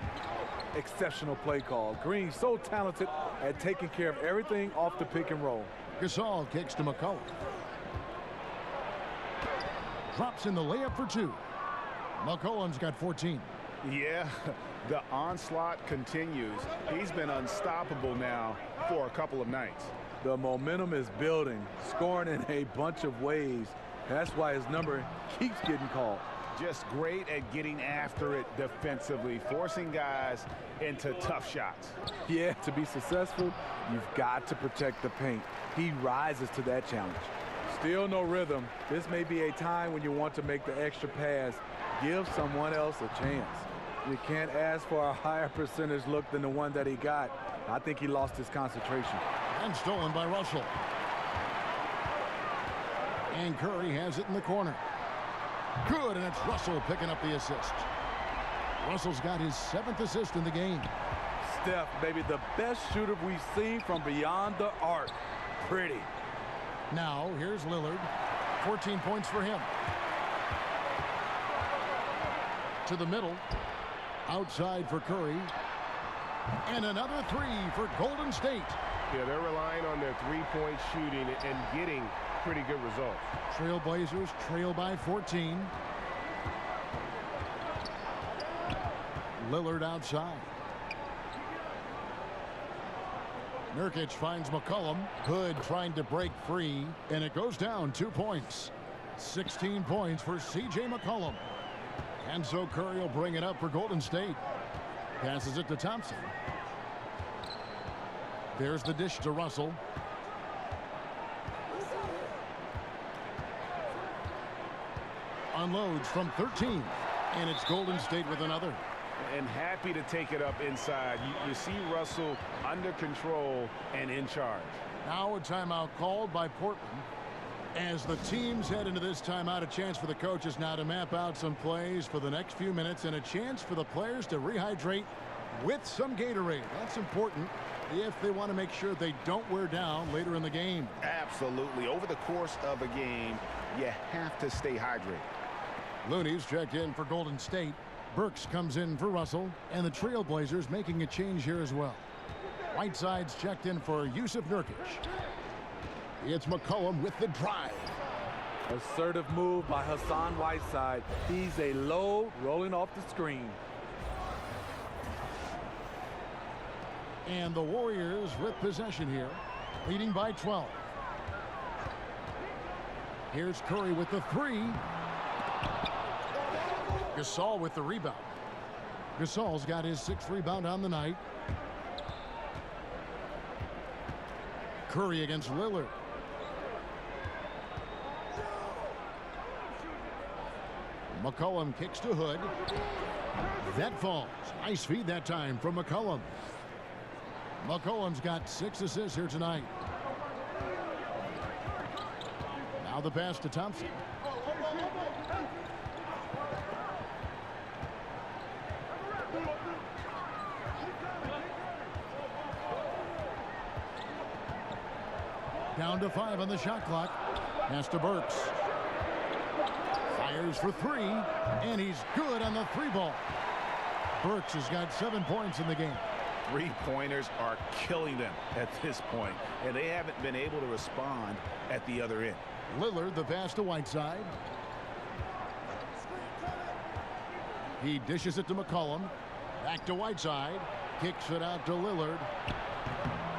Exceptional play call. Green so talented at taking care of everything off the pick and roll. Gasol kicks to McCollum. Drops in the layup for 2. McCollum's got 14. Yeah, the onslaught continues. He's been unstoppable now for a couple of nights. The momentum is building, scoring in a bunch of ways. That's why his number keeps getting called. Just great at getting after it defensively, forcing guys into tough shots. Yeah, to be successful, you've got to protect the paint. He rises to that challenge. Still no rhythm. This may be a time when you want to make the extra pass. Give someone else a chance. You can't ask for a higher percentage look than the one that he got. I think he lost his concentration. And stolen by Russell. And Curry has it in the corner. Good, and it's Russell picking up the assist. Russell's got his 7th assist in the game. Steph, maybe the best shooter we've seen from beyond the arc. Pretty. Now, here's Lillard. 14 points for him. To the middle. Outside for Curry. And another 3 for Golden State. Yeah, they're relying on their three-point shooting and getting pretty good results. Trailblazers trail by 14. Lillard outside. Nurkic finds McCollum. Hood trying to break free, and it goes down 2 points. 16 points for C.J. McCollum. And so Curry will bring it up for Golden State. Passes it to Thompson. There's the dish to Russell. Unloads from 13. And it's Golden State with another. And happy to take it up inside. You see Russell under control and in charge. Now a timeout called by Portland. As the teams head into this timeout, a chance for the coaches now to map out some plays for the next few minutes and a chance for the players to rehydrate with some Gatorade. That's important if they want to make sure they don't wear down later in the game. Absolutely. Over the course of a game, you have to stay hydrated. Looney's checked in for Golden State. Burks comes in for Russell, and the Trailblazers making a change here as well. Whiteside's checked in for Yusuf Nurkic. It's McCollum with the drive. Assertive move by Hassan Whiteside. He's a load rolling off the screen. And the Warriors with possession here, leading by 12. Here's Curry with the 3. Gasol with the rebound. Gasol's got his 6th rebound on the night. Curry against Lillard. McCollum kicks to Hood. That falls. Nice feed that time from McCollum. McCollum's got 6 assists here tonight. Now the pass to Thompson. Down to 5 on the shot clock. Pass to Burks. Fires for three, and he's good on the three ball. Burks has got 7 points in the game. Three-pointers are killing them at this point, and they haven't been able to respond at the other end. Lillard, the pass to Whiteside. He dishes it to McCollum. Back to Whiteside. Kicks it out to Lillard.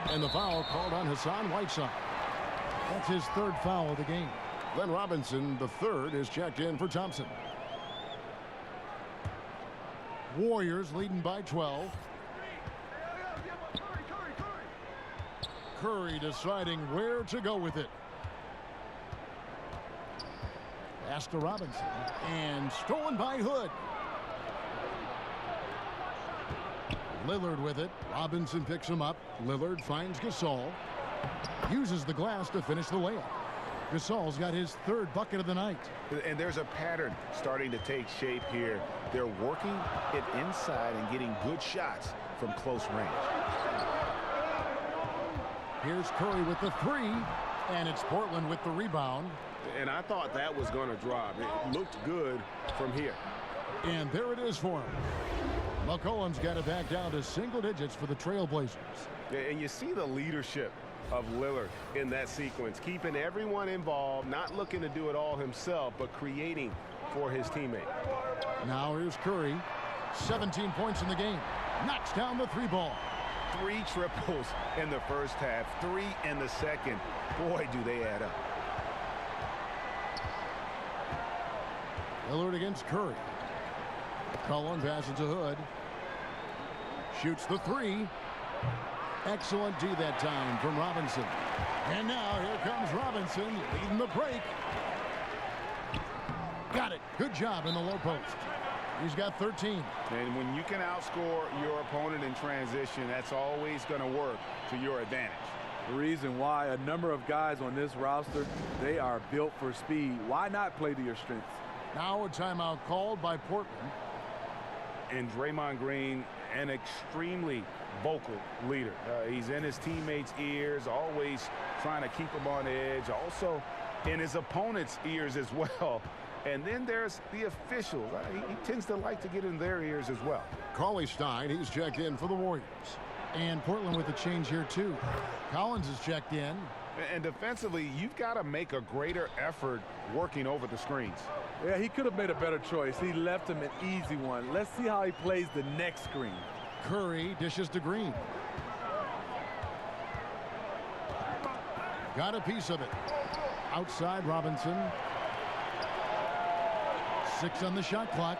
And the foul called on Hassan Whiteside. That's his third foul of the game. Glenn Robinson, the third, is checked in for Thompson. Warriors leading by 12. Curry deciding where to go with it. Pass to Robinson. And stolen by Hood. Lillard with it. Robinson picks him up. Lillard finds Gasol. Uses the glass to finish the layup. Gasol's got his third bucket of the night. And there's a pattern starting to take shape here. They're working it inside and getting good shots from close range. Here's Curry with the three, and it's Portland with the rebound. And I thought that was going to drop. It looked good from here. And there it is for him. McCollum's got it back down to single digits for the Trailblazers. And you see the leadership of Lillard in that sequence, keeping everyone involved, not looking to do it all himself, but creating for his teammate. Now here's Curry. 17 points in the game. Knocks down the three ball. 3 triples in the first half, 3 in the second. Boy, do they add up. Lillard against Curry. Cullen passes to Hood. Shoots the three. Excellent D that time from Robinson. And now here comes Robinson leading the break. Got it. Good job in the low post. He's got 13. And when you can outscore your opponent in transition, that's always going to work to your advantage. The reason why a number of guys on this roster, they are built for speed. Why not play to your strengths? Now a timeout called by Portland. And Draymond Green, an extremely vocal leader. He's in his teammates' ears, always trying to keep them on edge, also in his opponent's ears as well. And then there's the officials. He tends to like to get in their ears as well. Cauley Stein, he's checked in for the Warriors. And Portland with a change here too. Collins is checked in. And defensively, you've got to make a greater effort working over the screens. Yeah, he could have made a better choice. He left him an easy one. Let's see how he plays the next screen. Curry dishes to Green. Got a piece of it. Outside Robinson. 6 on the shot clock.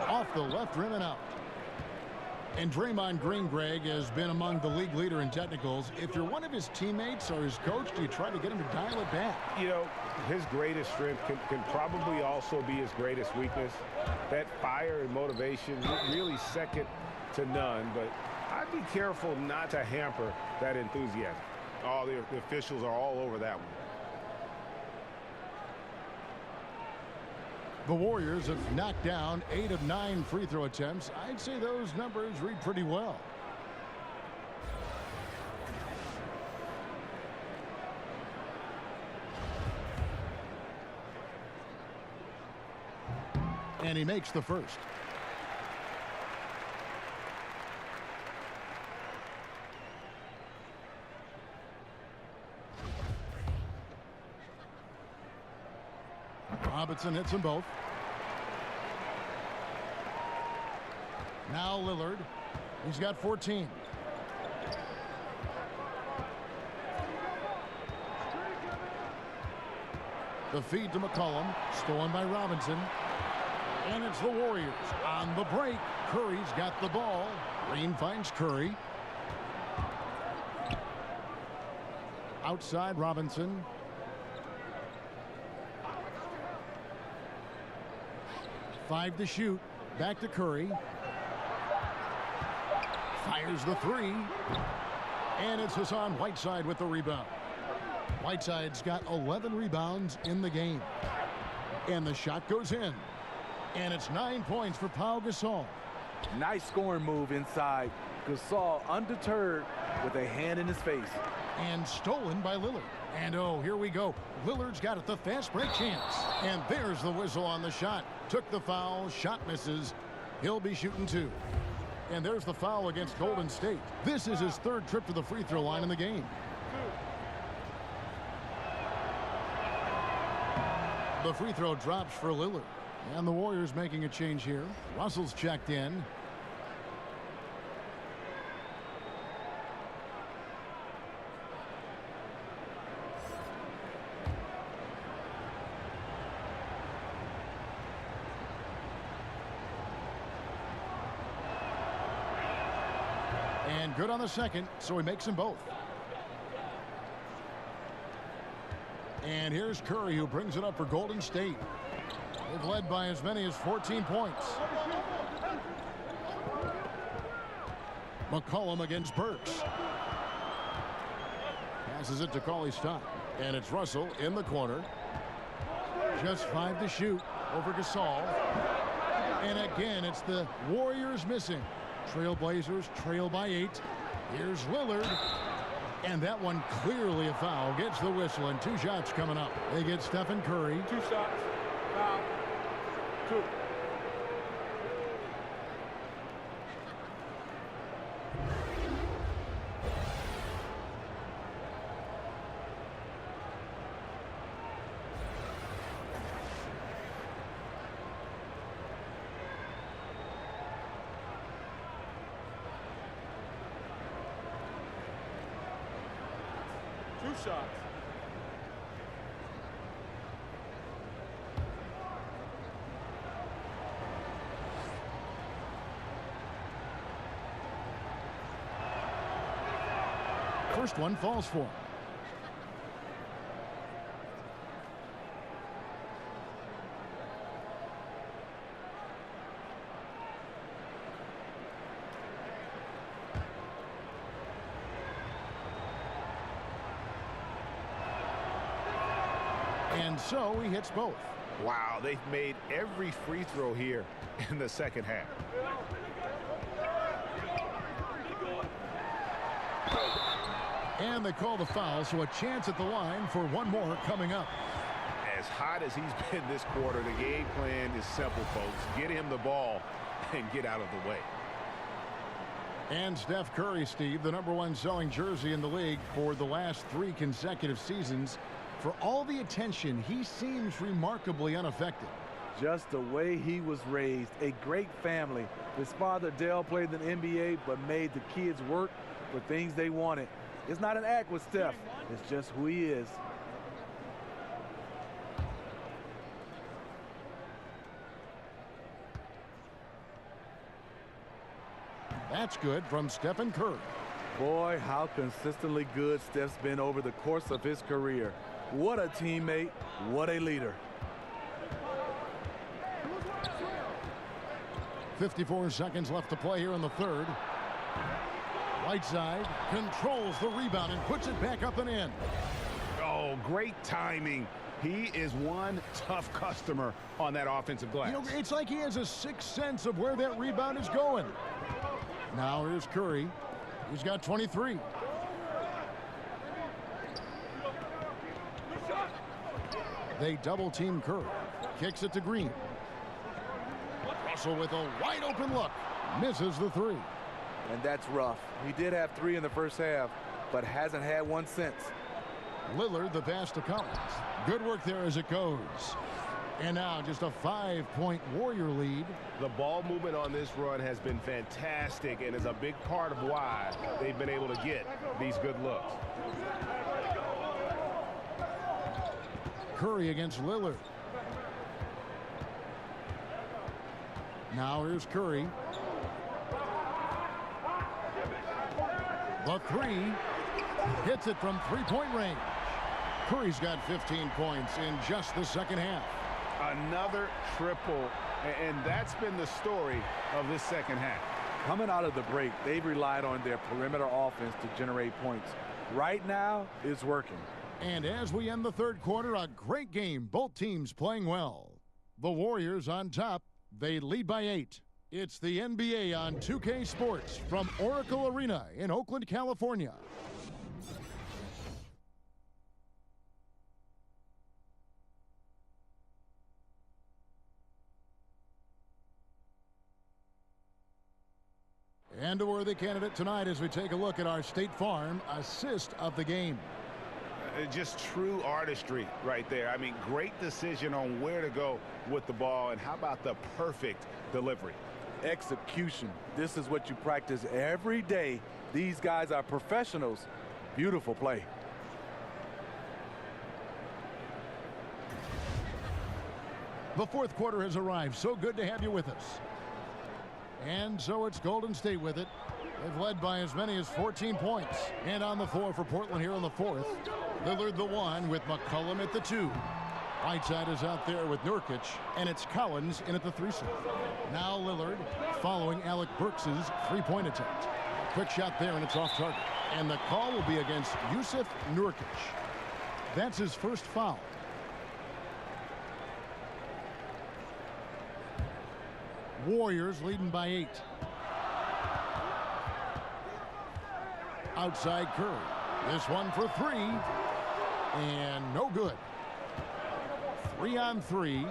Off the left rim and out. And Draymond Green, Greg, has been among the league leader in technicals. If you're one of his teammates or his coach, do you try to get him to dial it back? You know, his greatest strength can probably also be his greatest weakness. That fire and motivation, really second to none. But I'd be careful not to hamper that enthusiasm. All the officials are all over that one. The Warriors have knocked down 8 of 9 free throw attempts. I'd say those numbers read pretty well. And he makes the first. Robinson hits them both. Now Lillard. He's got 14. The feed to McCollum. Stolen by Robinson. And it's the Warriors on the break. Curry's got the ball. Green finds Curry. Outside Robinson. Five to shoot. Back to Curry. Fires the three. And it's Hassan Whiteside with the rebound. Whiteside's got 11 rebounds in the game. And the shot goes in. And it's 9 points for Pau Gasol. Nice scoring move inside. Gasol undeterred with a hand in his face. And stolen by Lillard. And oh, here we go. Lillard's got it, the fast break chance. And there's the whistle on the shot. Took the foul, shot misses. He'll be shooting 2. And there's the foul against Golden State. This is his 3rd trip to the free throw line in the game. The free throw drops for Lillard. And the Warriors making a change here. Russell's checked in. And good on the second, so he makes them both. And here's Curry, who brings it up for Golden State. They've led by as many as 14 points. McCollum against Burks. Passes it to Cauley-Stein. And it's Russell in the corner. Just 5 to shoot over Gasol. And again, it's the Warriors missing. Trailblazers trail by 8. Here's Lillard. And that one clearly a foul. Gets the whistle, and 2 shots coming up. They get Stephen Curry. 2 shots. Foul. 2. Shots. First one falls for him. And so he hits both. Wow, they've made every free throw here in the second half. And they call the foul, so a chance at the line for one more coming up. As hot as he's been this quarter, the game plan is simple, folks. Get him the ball and get out of the way. And Steph Curry, Steve, the #1 selling jersey in the league for the last 3 consecutive seasons. For all the attention, he seems remarkably unaffected. Just the way he was raised. A great family. His father, Dale, played in the NBA, but made the kids work for things they wanted. It's not an act with Steph. It's just who he is. That's good from Stephen Curry. Boy, how consistently good Steph's been over the course of his career. What a teammate. What a leader. 54 seconds left to play here in the 3rd. Whiteside controls the rebound and puts it back up and in. Oh, great timing. He is one tough customer on that offensive glass. You know, it's like he has a 6th sense of where that rebound is going. Now here's Curry. He's got 23. They double team Curry. Kicks it to Green. Russell with a wide open look. Misses the 3. And that's rough. He did have 3 in the first half, but hasn't had one since. Lillard the pass to Collins. Good work there as it goes. And now just a 5-point Warrior lead. The ball movement on this run has been fantastic and is a big part of why they've been able to get these good looks. Curry against Lillard. Now here's Curry. The 3. Hits it from 3-point range. Curry's got 15 points in just the second half. Another triple, and that's been the story of this second half. Coming out of the break, they've relied on their perimeter offense to generate points. Right now, it's working. And as we end the 3rd quarter, a great game. Both teams playing well. The Warriors on top. They lead by 8. It's the NBA on 2K Sports from Oracle Arena in Oakland, California. And a worthy candidate tonight as we take a look at our State Farm assist of the game. Just true artistry right there. I mean, great decision on where to go with the ball, and how about the perfect delivery? Execution. This is what you practice every day. These guys are professionals. Beautiful play. The fourth quarter has arrived. So good to have you with us. And so it's Golden State with it. They've led by as many as 14 points. And on the floor for Portland here in the fourth. Lillard the one with McCollum at the 2. Whiteside is out there with Nurkic, and it's Collins in at the 3 slot. Now Lillard following Alec Burks' three-point attempt. Quick shot there, and it's off target. And the call will be against Yusuf Nurkic. That's his first foul. Warriors leading by 8. Outside Curry. This one for 3. And no good. 3 on 3.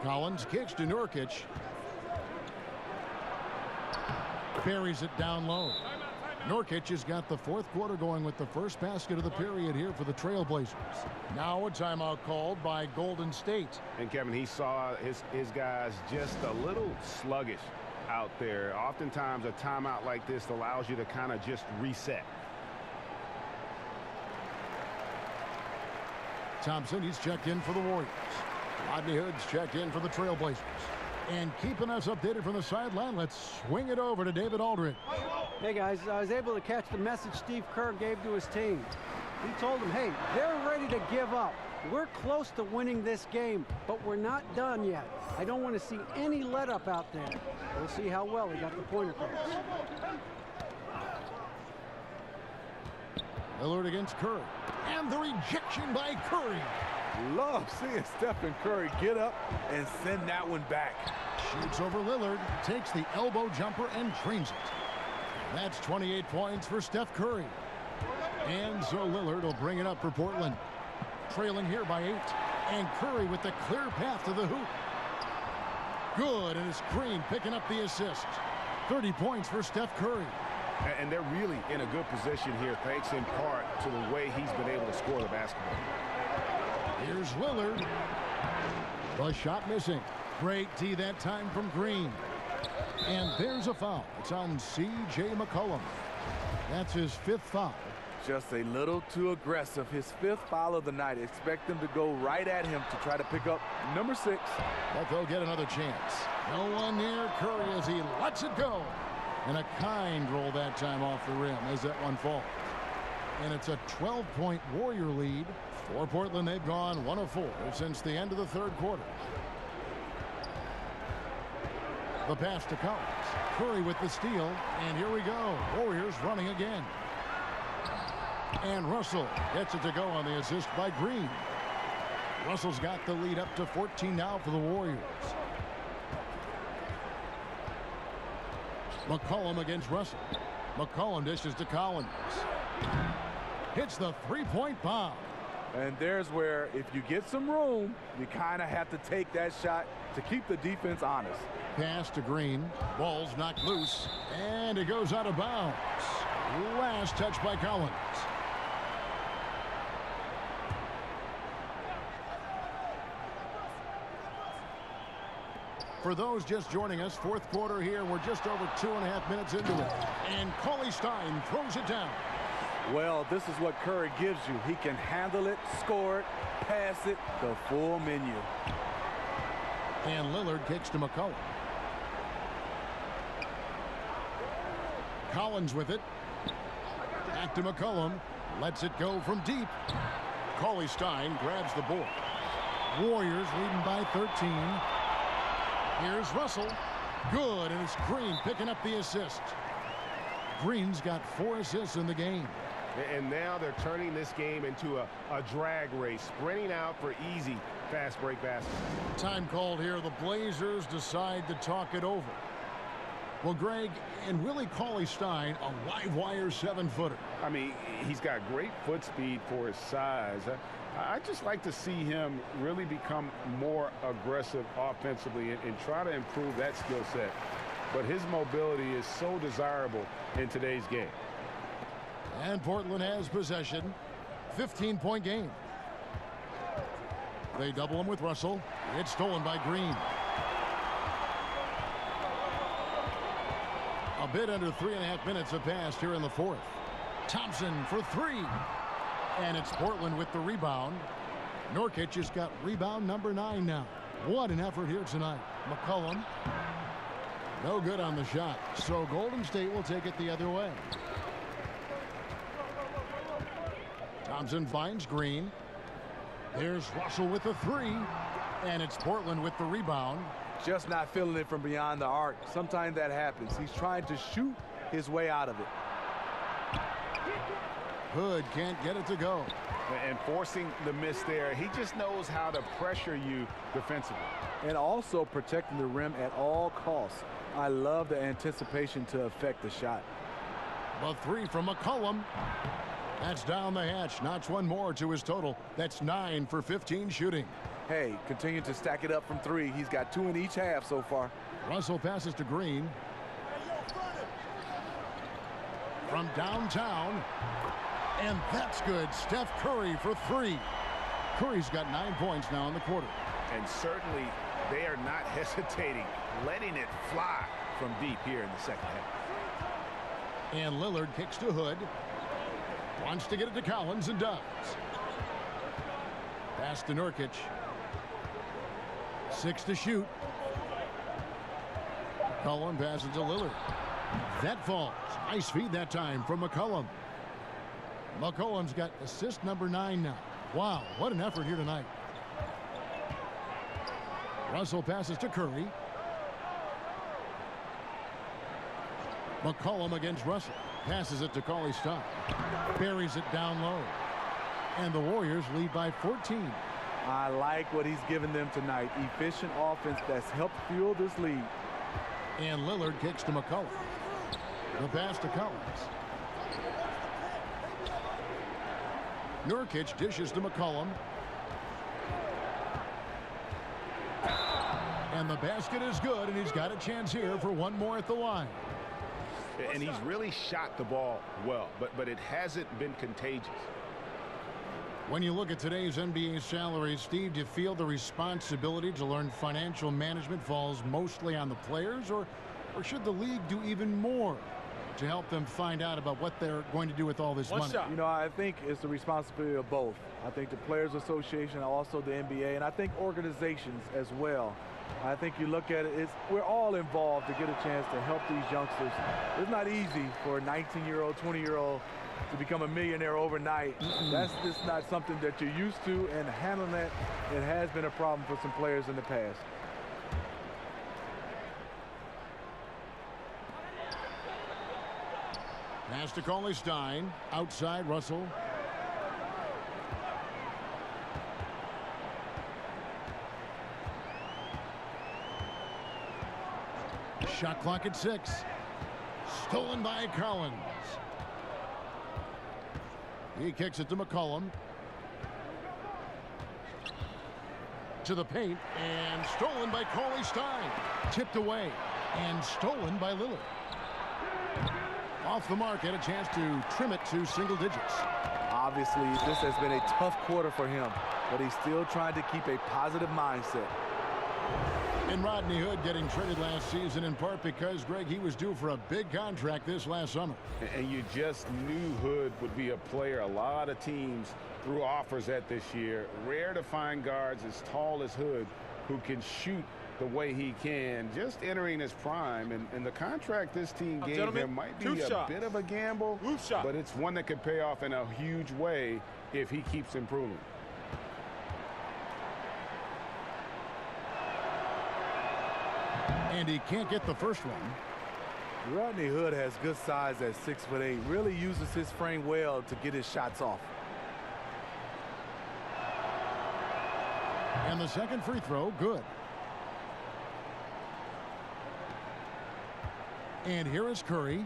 Collins kicks to Nurkic. Buries it down low. Nurkic has got the fourth quarter going with the first basket of the period here for the Trailblazers. Now a timeout called by Golden State. And Kevin, he saw his guys just a little sluggish out there. Oftentimes a timeout like this allows you to kind of just reset. Thompson, he's checked in for the Warriors. Rodney Hood's checked in for the Trailblazers. And keeping us updated from the sideline, let's swing it over to David Aldridge. Hey guys, I was able to catch the message Steve Kerr gave to his team. He told them, hey, they're ready to give up. We're close to winning this game, but we're not done yet. I don't want to see any let up out there. We'll see how well he got the point across. Lillard against Curry. And the rejection by Curry. Love seeing Stephen Curry get up and send that one back. Shoots over Lillard, takes the elbow jumper and drains it. That's 28 points for Steph Curry. And so Lillard will bring it up for Portland. Trailing here by 8. And Curry with the clear path to the hoop. Good, and it's Green picking up the assist. 30 points for Steph Curry. And they're really in a good position here, thanks in part to the way he's been able to score the basketball. Here's Lillard. The shot missing. Great D that time from Green. And there's a foul. It's on C.J. McCollum. That's his 5th foul. Just a little too aggressive. His 5th foul of the night. Expect them to go right at him to try to pick up number 6. But they'll get another chance. No one near Curry as he lets it go. And a kind roll that time off the rim as that one falls. And it's a 12-point Warrior lead. For Portland, they've gone 1 of 4 since the end of the third quarter. The pass to Collins. Curry with the steal. And here we go. Warriors running again. And Russell gets it to go on the assist by Green. Russell's got the lead up to 14 now for the Warriors. McCollum against Russell. McCollum dishes to Collins. Hits the three-point bomb. And there's where, if you get some room, you kind of have to take that shot to keep the defense honest. Pass to Green. Ball's knocked loose. And it goes out of bounds. Last touch by Collins. For those just joining us, fourth quarter here. We're just over 2.5 minutes into it. And Cauley Stein throws it down. Well, this is what Curry gives you. He can handle it, score it, pass it, the full menu. And Lillard kicks to McCollum. Collins with it. Back to McCollum. Lets it go from deep. Cauley Stein grabs the board. Warriors leading by 13. Here's Russell. Good, and it's Green picking up the assist. Green's got 4 assists in the game. And now they're turning this game into a drag race, sprinting out for easy fast break baskets. Time called here. The Blazers decide to talk it over. Well, Greg, and Willie Cauley-Stein, a live wire 7-footer. I mean, he's got great foot speed for his size. I just like to see him really become more aggressive offensively and try to improve that skill set. But his mobility is so desirable in today's game. And Portland has possession. 15-point game. They double him with Russell. It's stolen by Green. A bit under 3.5 minutes have passed here in the fourth. Thompson for 3. And it's Portland with the rebound. Nurkic has got rebound number 9 now. What an effort here tonight. McCollum. No good on the shot. So Golden State will take it the other way. Thompson finds Green. There's Russell with the 3. And it's Portland with the rebound. Just not feeling it from beyond the arc. Sometimes that happens. He's trying to shoot his way out of it. Hood can't get it to go. And forcing the miss there, he just knows how to pressure you defensively. And also protecting the rim at all costs. I love the anticipation to affect the shot. The 3 from McCollum. That's down the hatch. Knocks one more to his total. That's 9 for 15 shooting. Hey, continue to stack it up from 3. He's got 2 in each half so far. Russell passes to Green. From downtown. And that's good. Steph Curry for 3. Curry's got 9 points now in the quarter. And certainly they are not hesitating, letting it fly from deep here in the second half. And Lillard kicks to Hood. Wants to get it to Collins and does. Pass to Nurkic. 6 to shoot. McCollum passes to Lillard. That falls. Nice feed that time from McCollum. McCollum's got assist number 9 now. Wow, what an effort here tonight. Russell passes to Curry. McCollum against Russell. Passes it to Cauley-Stein. Buries it down low. And the Warriors lead by 14. I like what he's given them tonight. Efficient offense that's helped fuel this lead. And Lillard kicks to McCollum. The pass to Collins. Nurkic dishes to McCollum. And the basket is good, and he's got a chance here for one more at the line. And he's really shot the ball well, but it hasn't been contagious. When you look at today's NBA salaries, Steve, do you feel the responsibility to learn financial management falls mostly on the players, or should the league do even more to help them find out about what they're going to do with all this money? You know, I think it's the responsibility of both. I think the Players Association, also the NBA, and I think organizations as well. I think you look at it, we're all involved to get a chance to help these youngsters. It's not easy for a 19-year-old, 20-year-old to become a millionaire overnight. That's just not something that you're used to, and handling that, it has been a problem for some players in the past. Pass to Cauley-Stein. Outside, Russell. Shot clock at 6. Stolen by Collins. He kicks it to McCollum. To the paint, and stolen by Cauley-Stein. Tipped away, and stolen by Lillard. Off the mark, had a chance to trim it to single digits. Obviously, this has been a tough quarter for him, but he's still trying to keep a positive mindset. And Rodney Hood getting traded last season in part because, Greg, he was due for a big contract this last summer. And you just knew Hood would be a player a lot of teams threw offers at this year. Rare to find guards as tall as Hood who can shoot the way he can, just entering his prime. And the contract this team gave him might be a bit of a gamble, but it's one that could pay off in a huge way if he keeps improving. And he can't get the first one. Rodney Hood has good size at 6'8". Really uses his frame well to get his shots off. And the second free throw, good. And here is Curry.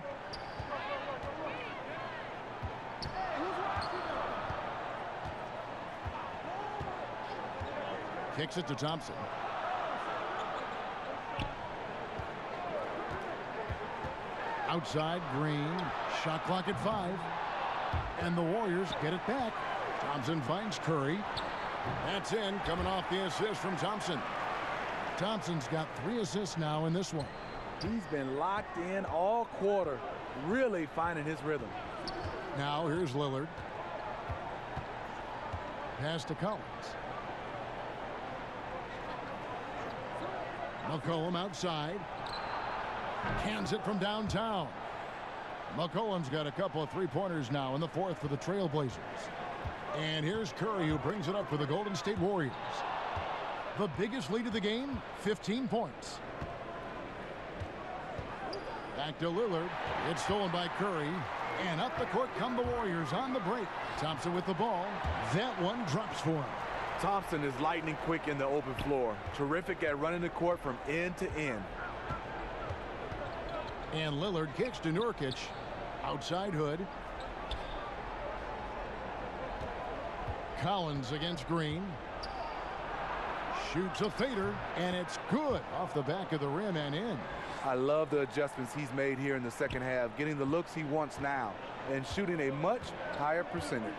Kicks it to Thompson. Outside, Green. Shot clock at 5. And the Warriors get it back. Thompson finds Curry. That's in, coming off the assist from Thompson. Thompson's got 3 assists now in this one. He's been locked in all quarter, really finding his rhythm. Now here's Lillard. Pass to Collins. McCollum outside. Cans it from downtown. McCollum's got a couple of three-pointers now in the fourth for the Trailblazers. And here's Curry, who brings it up for the Golden State Warriors. The biggest lead of the game, 15 points. Back to Lillard. It's stolen by Curry. And up the court come the Warriors on the break. Thompson with the ball. That one drops for him. Thompson is lightning quick in the open floor. Terrific at running the court from end to end. And Lillard kicks to Nurkic. Outside Hood. Collins against Green. Shoots a fader, and it's good off the back of the rim and in. I love the adjustments he's made here in the second half, getting the looks he wants now and shooting a much higher percentage.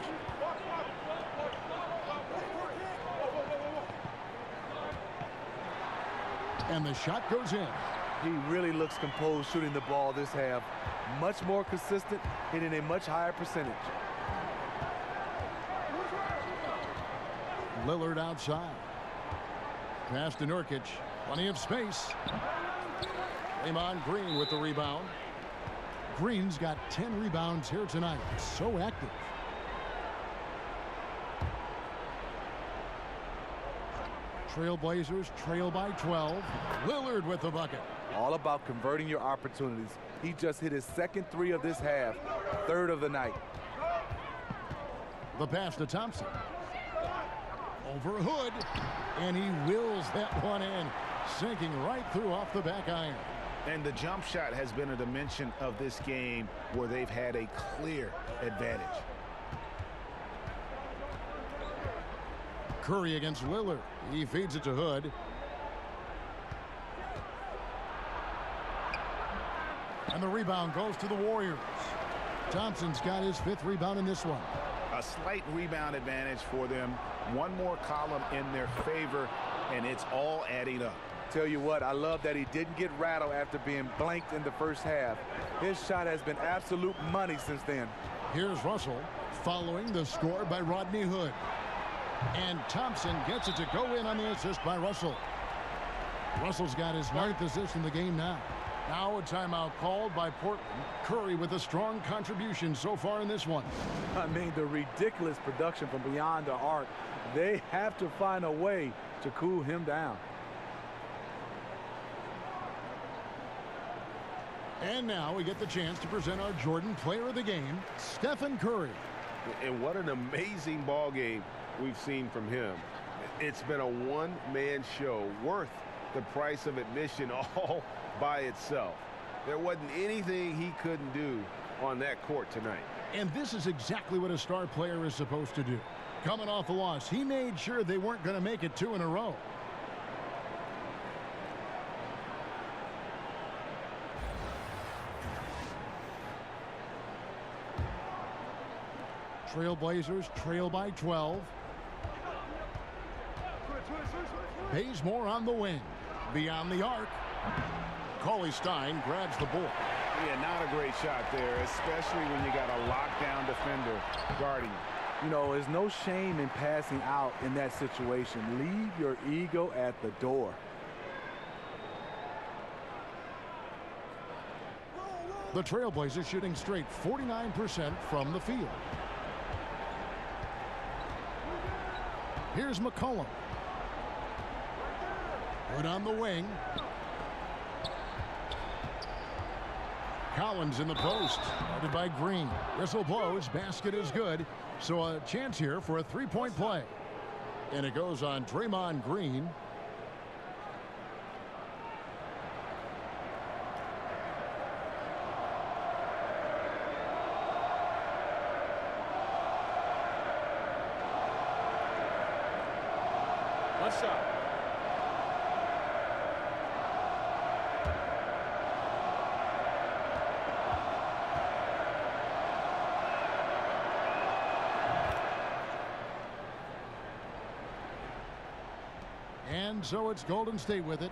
And the shot goes in. He really looks composed shooting the ball this half. Much more consistent, hitting a much higher percentage. Lillard outside. Pass to Nurkic. Plenty of space. Draymond Green with the rebound. Green's got 10 rebounds here tonight. So active. Trailblazers trail by 12. Lillard with the bucket. All about converting your opportunities. He just hit his second 3 of this half, 3rd of the night. The pass to Thompson. Over Hood, and he wills that one in, sinking right through off the back iron. And the jump shot has been a dimension of this game where they've had a clear advantage. Curry against Lillard. He feeds it to Hood. And the rebound goes to the Warriors. Thompson's got his 5th rebound in this one. A slight rebound advantage for them. One more column in their favor, and it's all adding up. Tell you what, I love that he didn't get rattled after being blanked in the first half. His shot has been absolute money since then. Here's Russell following the score by Rodney Hood. And Thompson gets it to go in on the assist by Russell. Russell's got his 9th assist in the game now. Now a timeout called by Portland. Curry with a strong contribution so far in this one. I mean, the ridiculous production from beyond the arc. They have to find a way to cool him down. And now we get the chance to present our Jordan Player of the Game, Stephen Curry. And what an amazing ball game we've seen from him. It's been a one-man show worth the price of admission all by itself. There wasn't anything he couldn't do on that court tonight. And this is exactly what a star player is supposed to do. Coming off a loss, he made sure they weren't going to make it 2 in a row. Trailblazers trail by 12. Bazemore on the wing. Beyond the arc. Cauley Stein grabs the ball. Yeah, not a great shot there, especially when you got a lockdown defender guarding. You know, there's no shame in passing out in that situation. Leave your ego at the door. The Trailblazers shooting straight 49% from the field. Here's McCollum. Hood on the wing. Collins in the post. Guarded by Green. Whistle blows. Basket is good. So a chance here for a 3-point play. And it goes on Draymond Green. One shot. And so it's Golden State with it.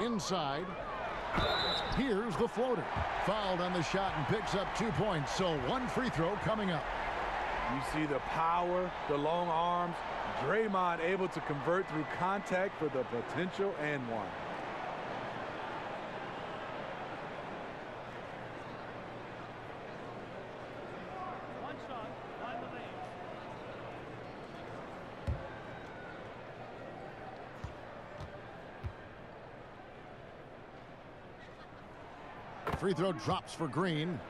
Inside. Here's the floater. Fouled on the shot and picks up 2 points. So one free throw coming up. You see the power, the long arms. Draymond able to convert through contact for the potential and one. One shot, line the lane. Free throw drops for Green.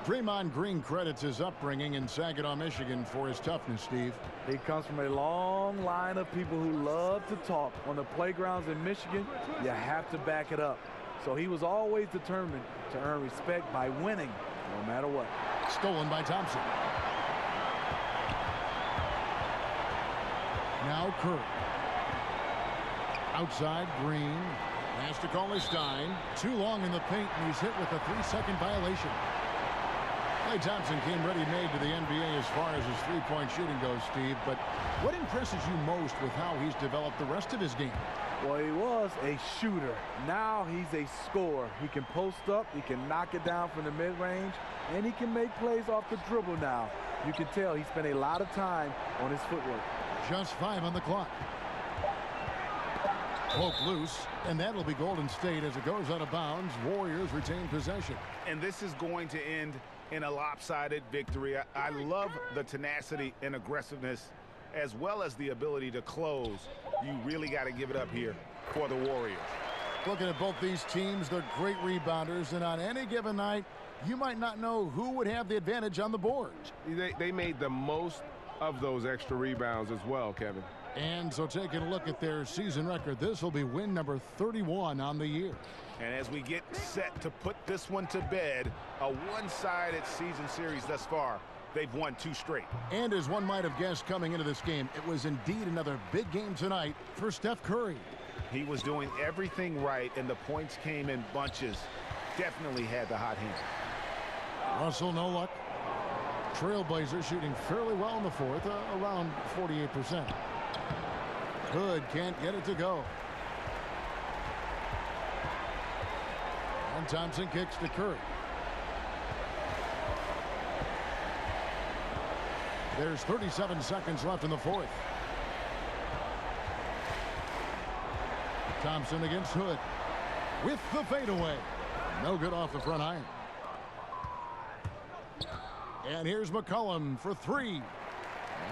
Draymond Green credits his upbringing in Saginaw, Michigan for his toughness, Steve. He comes from a long line of people who love to talk. On the playgrounds in Michigan, you have to back it up. So he was always determined to earn respect by winning, no matter what. Stolen by Thompson. Now Curry. Outside, Green. Has to call his Stein. Too long in the paint, and he's hit with a 3-second violation. Klay Thompson came ready-made to the NBA as far as his three-point shooting goes, Steve. But what impresses you most with how he's developed the rest of his game? Well, he was a shooter. Now he's a scorer. He can post up, he can knock it down from the mid-range, and he can make plays off the dribble now. You can tell he spent a lot of time on his footwork. Just 5 on the clock. Poke loose, and that'll be Golden State as it goes out of bounds. Warriors retain possession. And this is going to end in a lopsided victory. I love the tenacity and aggressiveness as well as the ability to close. You really got to give it up here for the Warriors. Looking at both these teams, they're great rebounders, and on any given night, you might not know who would have the advantage on the board. They made the most of those extra rebounds as well, Kevin. And so taking a look at their season record, this will be win number 31 on the year. And as we get set to put this one to bed, a one-sided season series thus far, they've won 2 straight. And as one might have guessed coming into this game, it was indeed another big game tonight for Steph Curry. He was doing everything right, and the points came in bunches. Definitely had the hot hand. Russell, no luck. Trailblazers shooting fairly well in the fourth, around 48%. Hood can't get it to go. And Thompson kicks to Curry. There's 37 seconds left in the fourth. Thompson against Hood with the fadeaway. No good off the front iron. And here's McCollum for 3.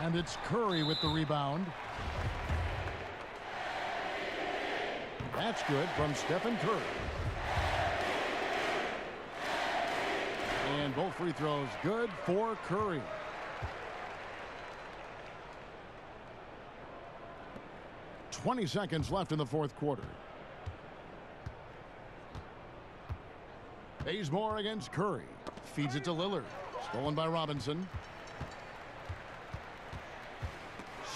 And it's Curry with the rebound. That's good from Stephen Curry. And both free throws good for Curry. "20 seconds left in the fourth quarter. Bazemore against Curry. Feeds it to Lillard. Stolen by Robinson.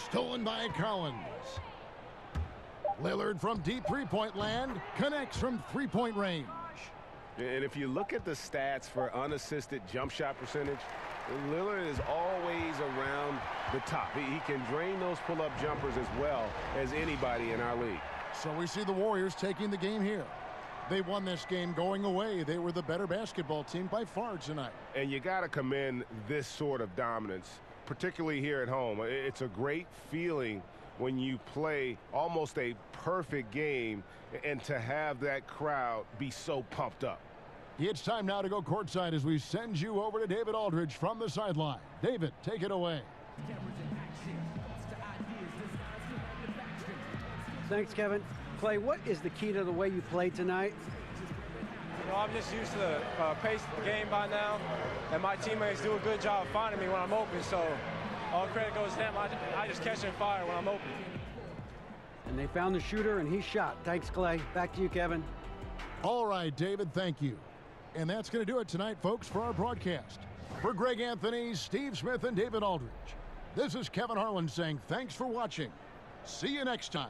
Stolen by Collins. Lillard from deep three-point land connects from three-point range. And if you look at the stats for unassisted jump shot percentage, Lillard is always around the top. He can drain those pull-up jumpers as well as anybody in our league. So we see the Warriors taking the game here. They won this game going away. They were the better basketball team by far tonight. And you got to commend this sort of dominance, particularly here at home. It's a great feeling when you play almost a perfect game and to have that crowd be so pumped up. It's time now to go courtside as we send you over to David Aldridge from the sideline. David, take it away. Thanks, Kevin. Clay, what is the key to the way you played tonight? You know, I'm just used to the pace of the game by now, and my teammates do a good job of finding me when I'm open, so all credit goes to them. I just catch and fire when I'm open. And they found the shooter, and he shot. Thanks, Clay. Back to you, Kevin. All right, David, thank you. And that's going to do it tonight, folks, for our broadcast. For Greg Anthony, Steve Smith, and David Aldridge, This is Kevin Harlan saying thanks for watching. See you next time.